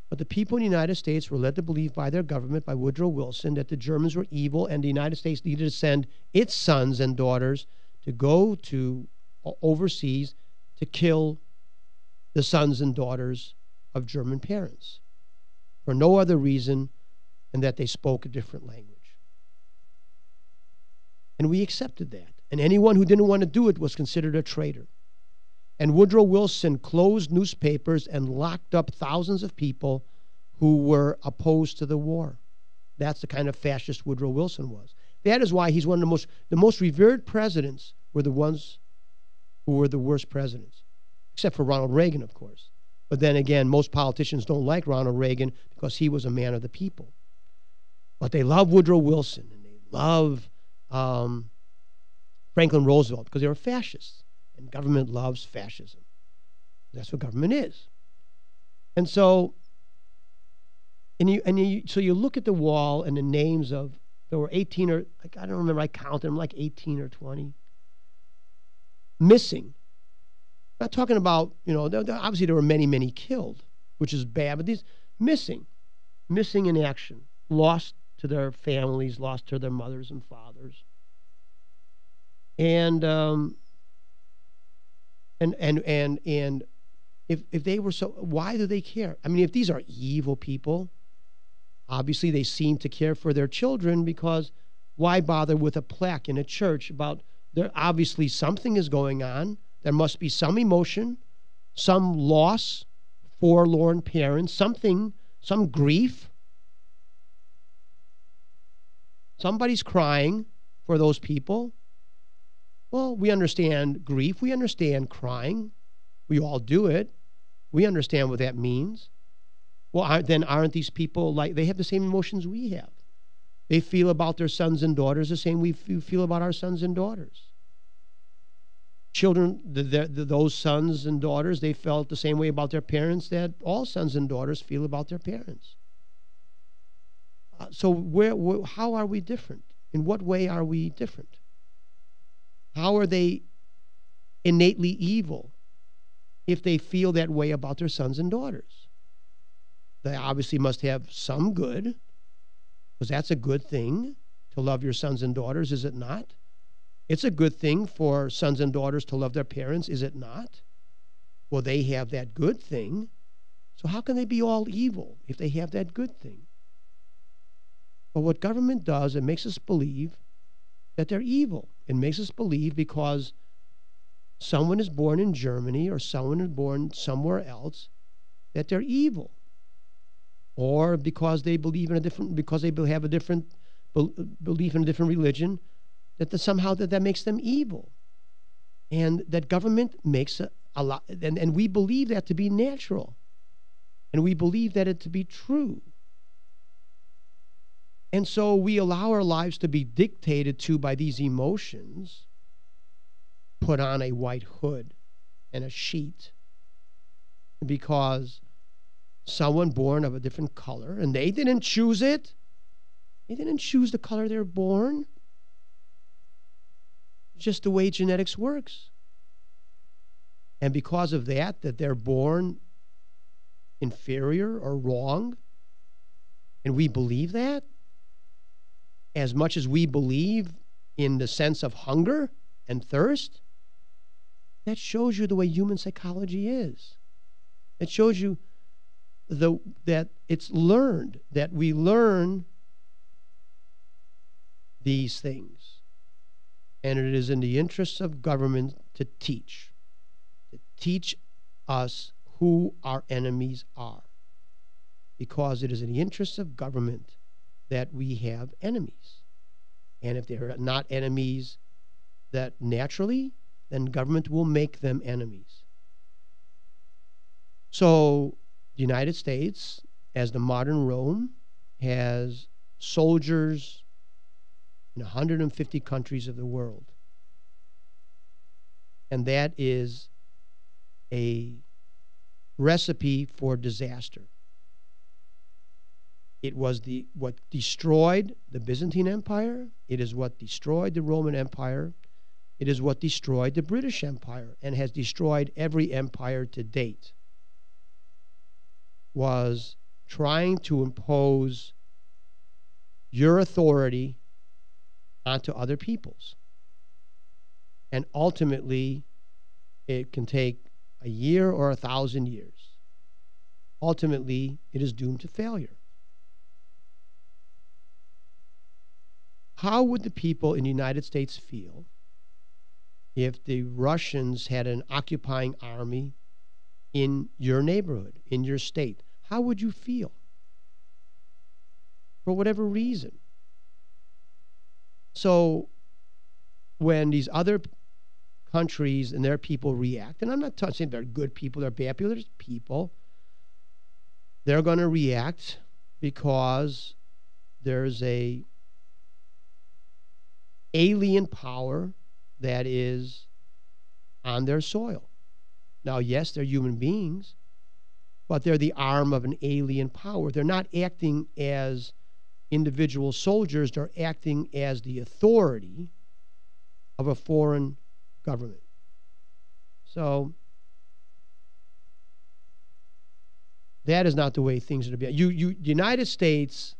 But the people in the United States were led to believe by their government, by Woodrow Wilson, that the Germans were evil and the United States needed to send its sons and daughters to go to overseas to kill the sons and daughters of German parents for no other reason than that they spoke a different language. And we accepted that. And anyone who didn't want to do it was considered a traitor. And Woodrow Wilson closed newspapers and locked up thousands of people who were opposed to the war. That's the kind of fascist Woodrow Wilson was. That is why he's one of the most revered presidents were the ones who were the worst presidents, except for Ronald Reagan, of course. But then again, most politicians don't like Ronald Reagan because he was a man of the people. But they love Woodrow Wilson, and they love Franklin Roosevelt because they were fascists. And government loves fascism. That's what government is. And so, so you look at the wall and the names of, there were 18 or, like, I don't remember, I counted them like 18 or 20. Missing. Not talking about, obviously there were many, many killed, which is bad, but these missing in action, lost to their families, lost to their mothers and fathers. And if they were so, why do they care? I mean, if these are evil people, obviously they seem to care for their children, because why bother with a plaque in a church about there? Obviously something is going on. There must be some emotion, some loss, forlorn parents, something, some grief. Somebody's crying for those people. Well, we understand grief. We understand crying. We all do it. We understand what that means. Well, then aren't these people like, they have the same emotions we have? They feel about their sons and daughters the same we feel about our sons and daughters. Children, those sons and daughters, they felt the same way about their parents that all sons and daughters feel about their parents. So how are we different? In what way are we different? How are they innately evil if they feel that way about their sons and daughters? They obviously must have some good, because that's a good thing to love your sons and daughters, is it not? It's a good thing for sons and daughters to love their parents, is it not? Well, they have that good thing. So how can they be all evil if they have that good thing? But what government does, it makes us believe that they're evil. It makes us believe because someone is born in Germany or someone is born somewhere else that they're evil. Or because they believe in because they have a different belief in a different religion, that somehow that makes them evil. And that government makes a lot, and we believe that to be natural. And we believe that it to be true. And so we allow our lives to be dictated to by these emotions, put on a white hood and a sheet, because someone born of a different color, and they didn't choose it. They didn't choose the color they're born. It's just the way genetics works. And because of that they're born inferior or wrong, and we believe that, as much as we believe in the sense of hunger and thirst, that shows you the way human psychology is. It shows you that it's learned, that we learn these things. And it is in the interests of government to teach us who our enemies are. because it is in the interests of government that we have enemies. And if they're not enemies that naturally, then government will make them enemies. So the United States, as the modern Rome, has soldiers in 150 countries of the world. And that is a recipe for disaster. It was what destroyed the Byzantine Empire. It is what destroyed the Roman Empire. It is what destroyed the British Empire and has destroyed every empire to date. Was trying to impose your authority onto other peoples. And ultimately, it can take a year or 1,000 years. Ultimately, it is doomed to failure. How would the people in the United States feel if the Russians had an occupying army in your neighborhood, in your state? How would you feel? For whatever reason. So when these other countries and their people react, and I'm not saying they're good people, they're bad people, they're just people, they're going to react because there's a alien power that is on their soil. Now, yes, they're human beings, but they're the arm of an alien power. They're not acting as individual soldiers, they're acting as the authority of a foreign government. So that is not the way things are to be. The United States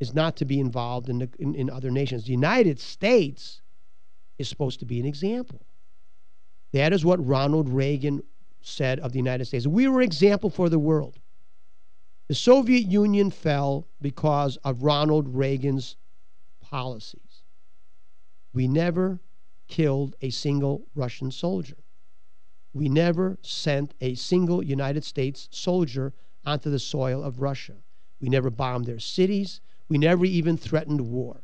is not to be involved in other nations. The United States is supposed to be an example. That is what Ronald Reagan said of the United States. We were an example for the world. The Soviet Union fell because of Ronald Reagan's policies. We never killed a single Russian soldier. We never sent a single United States soldier onto the soil of Russia. We never bombed their cities. We never even threatened war.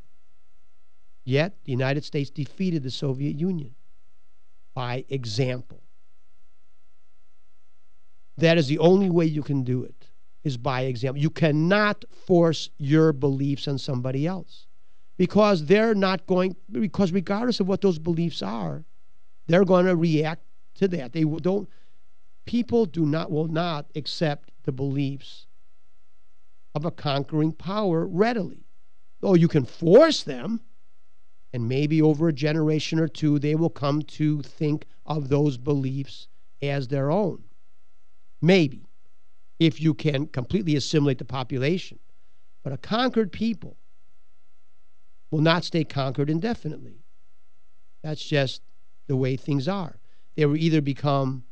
Yet, the United States defeated the Soviet Union by example. That is the only way you can do it, is by example. You cannot force your beliefs on somebody else because they're not going, because regardless of what those beliefs are, they're going to react to that. People will not accept the beliefs of a conquering power readily. Though you can force them, and maybe over a generation or two, they will come to think of those beliefs as their own. Maybe, if you can completely assimilate the population. But a conquered people will not stay conquered indefinitely. That's just the way things are. They will either become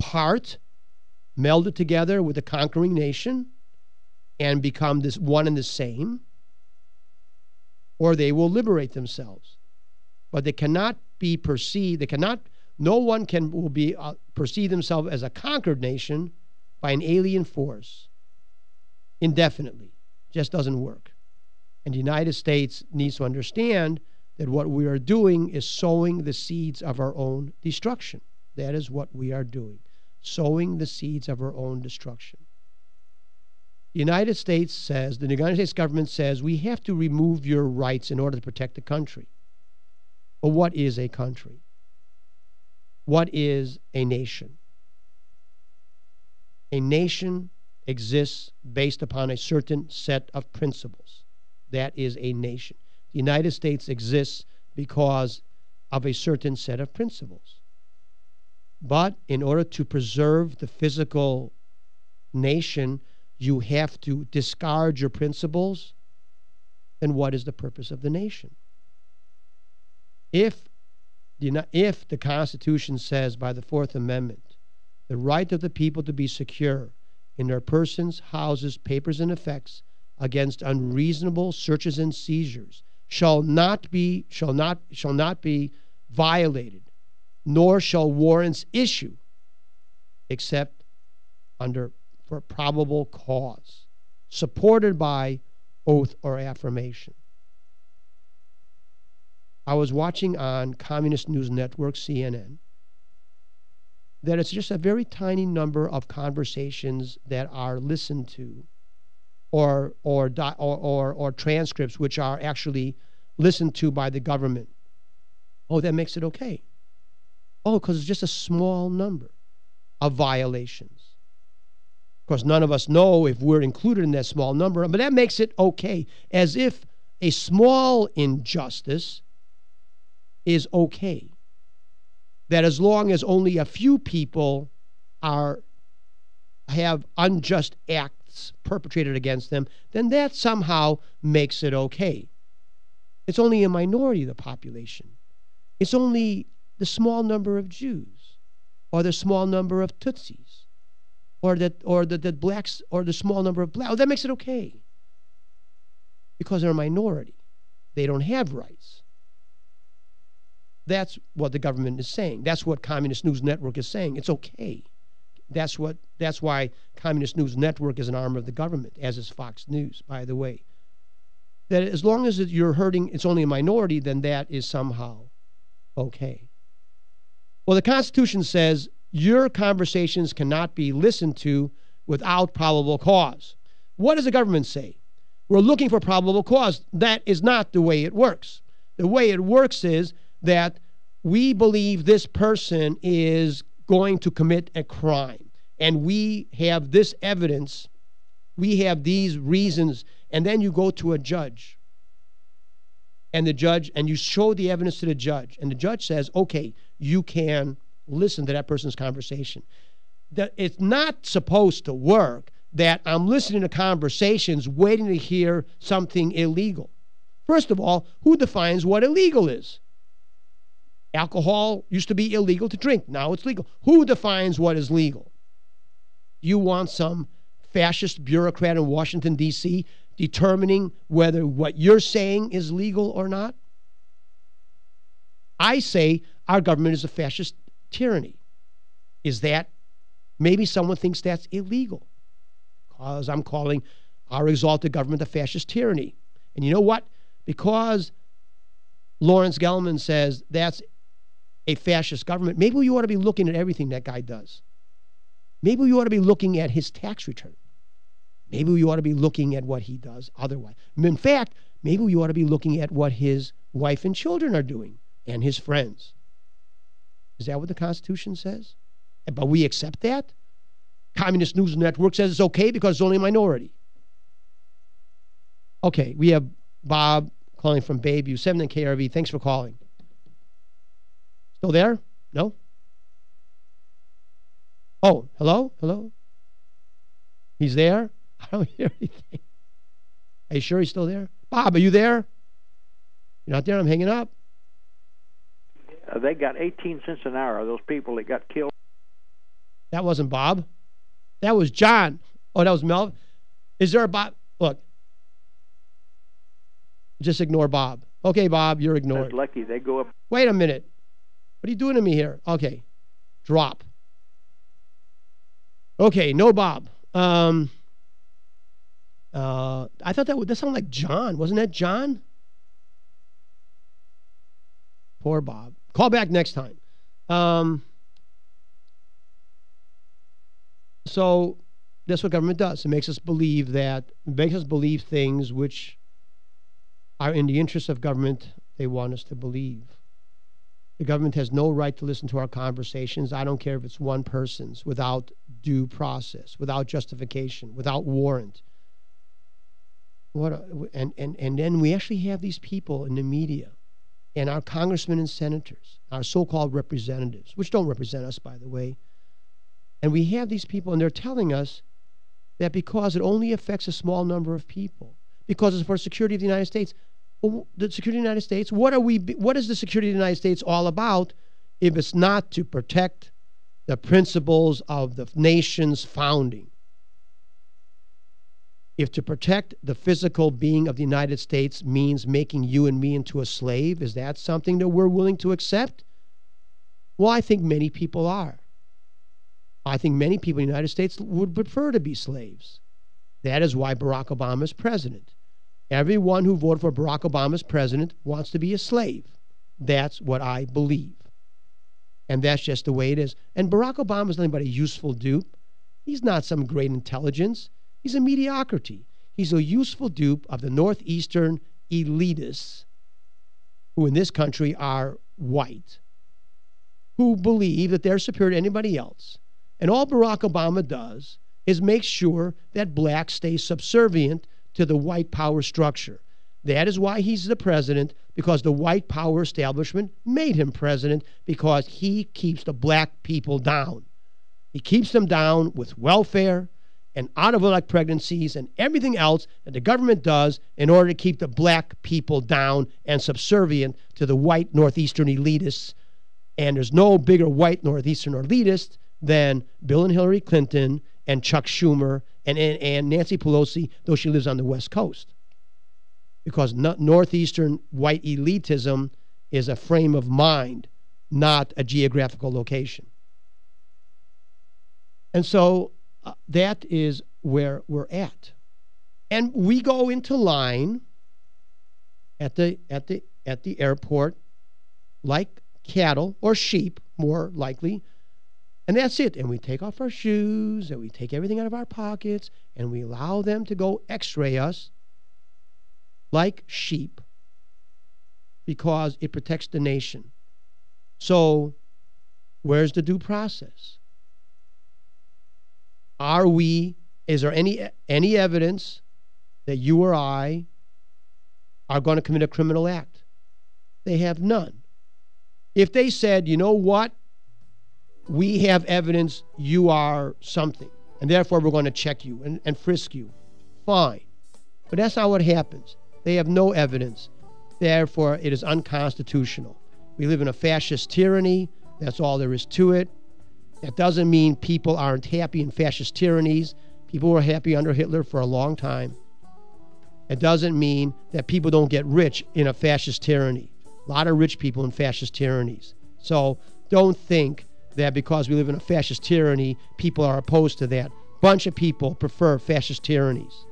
melded together with the conquering nation, and become this one and the same, or they will liberate themselves. But they cannot be perceived, no one will be perceive themselves as a conquered nation by an alien force indefinitely. Just doesn't work. And the United States needs to understand that what we are doing is sowing the seeds of our own destruction. That is what we are doing, sowing the seeds of our own destruction. The United States says, the United States government says, we have to remove your rights in order to protect the country. But what is a country? What is a nation? A nation exists based upon a certain set of principles. That is a nation. The United States exists because of a certain set of principles. But in order to preserve the physical nation, you have to discard your principles. Then what is the purpose of the nation? If the Constitution says by the Fourth Amendment, the right of the people to be secure in their persons, houses, papers, and effects against unreasonable searches and seizures shall not be violated, nor shall warrants issue except under for probable cause, supported by oath or affirmation. I was watching on Communist News Network, CNN, that it's just a very tiny number of conversations that are listened to, or transcripts which are actually listened to by the government. Oh, that makes it okay. Oh, because it's just a small number of violations. Of course, none of us know if we're included in that small number, but that makes it okay, as if a small injustice is okay. That as long as only a few people have unjust acts perpetrated against them, then that somehow makes it okay. It's only a minority of the population. It's only the small number of Jews, or the small number of Tutsis, or the blacks, or the small number of blacks. Oh, that makes it okay. Because they're a minority. They don't have rights. That's what the government is saying. That's what Communist News Network is saying. It's okay. That's why Communist News Network is an arm of the government, as is Fox News, by the way. That as long as you're hurting, it's only a minority, then that is somehow okay. Well, the Constitution says your conversations cannot be listened to without probable cause. What does the government say? We're looking for probable cause. That is not the way it works. The way it works is that we believe this person is going to commit a crime, and we have this evidence, we have these reasons, and then you go to a judge, and you show the evidence to the judge, and the judge says, okay, you can listen to that person's conversation. That it's not supposed to work that I'm listening to conversations waiting to hear something illegal. First of all, who defines what illegal is? Alcohol used to be illegal to drink. Now it's legal. Who defines what is legal? You want some fascist bureaucrat in Washington, D.C. determining whether what you're saying is legal or not? I say our government is a fascist tyranny. Is that, maybe someone thinks that's illegal, because I'm calling our exalted government a fascist tyranny. And you know what? Because Lawrence Gelman says that's a fascist government, maybe you ought to be looking at everything that guy does. Maybe you ought to be looking at his tax return. Maybe you ought to be looking at what he does otherwise. In fact, maybe you ought to be looking at what his wife and children are doing, and his friends. Is that what the Constitution says? But we accept that? Communist News Network says it's okay because it's only a minority. Okay, we have Bob calling from Bayview, 7 KRV. Thanks for calling. Still there? No? Oh, hello? Hello? He's there? I don't hear anything. Are you sure he's still there? Bob, are you there? You're not there? I'm hanging up. They got 18 cents an hour, those people that got killed. That wasn't Bob. That was John. Oh, that was Mel. Is there a Bob? Look. Just ignore Bob. Okay, Bob, you're ignored. That's lucky. They go up. Wait a minute. What are you doing to me here? Okay. Drop. Okay, no Bob. I thought that sounded like John. Wasn't that John? Poor Bob. Call back next time. So that's what government does. It makes us believe things which are in the interest of government. They want us to believe. The government has no right to listen to our conversations. I don't care if it's one person's, without due process, without justification, without warrant. And then we actually have these people in the media, and our congressmen and senators, our so-called representatives, which don't represent us, by the way. And we have these people, and they're telling us that because it only affects a small number of people, because it's for the security of the United States. Well, the security of the United States, what is the security of the United States all about if it's not to protect the principles of the nation's founding? If to protect the physical being of the United States means making you and me into a slave, is that something that we're willing to accept? Well, I think many people are. I think many people in the United States would prefer to be slaves. That is why Barack Obama is president. Everyone who voted for Barack Obama as president wants to be a slave. That's what I believe. And that's just the way it is. And Barack Obama is nothing but a useful dupe. He's not some great intelligence. He's a mediocrity. He's a useful dupe of the Northeastern elitists who in this country are white, who believe that they're superior to anybody else. And all Barack Obama does is make sure that blacks stay subservient to the white power structure. That is why he's the president, because the white power establishment made him president, because he keeps the black people down. He keeps them down with welfare and out-of-wedlock pregnancies and everything else that the government does in order to keep the black people down and subservient to the white Northeastern elitists. And there's no bigger white Northeastern elitist than Bill and Hillary Clinton and Chuck Schumer and Nancy Pelosi, though she lives on the West Coast. Because Northeastern white elitism is a frame of mind, not a geographical location. And so that is where we're at. And we go into line at the airport like cattle or sheep, more likely. And that's it. And we take off our shoes and we take everything out of our pockets and we allow them to go x-ray us like sheep because it protects the nation. So where's the due process? Is there any evidence that you or I are going to commit a criminal act? They have none. If they said, you know what, we have evidence you are something, and therefore we're going to check you and frisk you, fine. But that's not what happens. They have no evidence. Therefore, it is unconstitutional. We live in a fascist tyranny. That's all there is to it. That doesn't mean people aren't happy in fascist tyrannies. People were happy under Hitler for a long time. It doesn't mean that people don't get rich in a fascist tyranny. A lot of rich people in fascist tyrannies. So don't think that because we live in a fascist tyranny, people are opposed to that. Bunch of people prefer fascist tyrannies.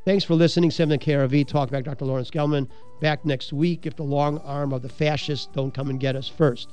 Thanks for listening. 7 KRV, Talkback, Dr. Lawrence Gelman. Back next week if the long arm of the fascists don't come and get us first.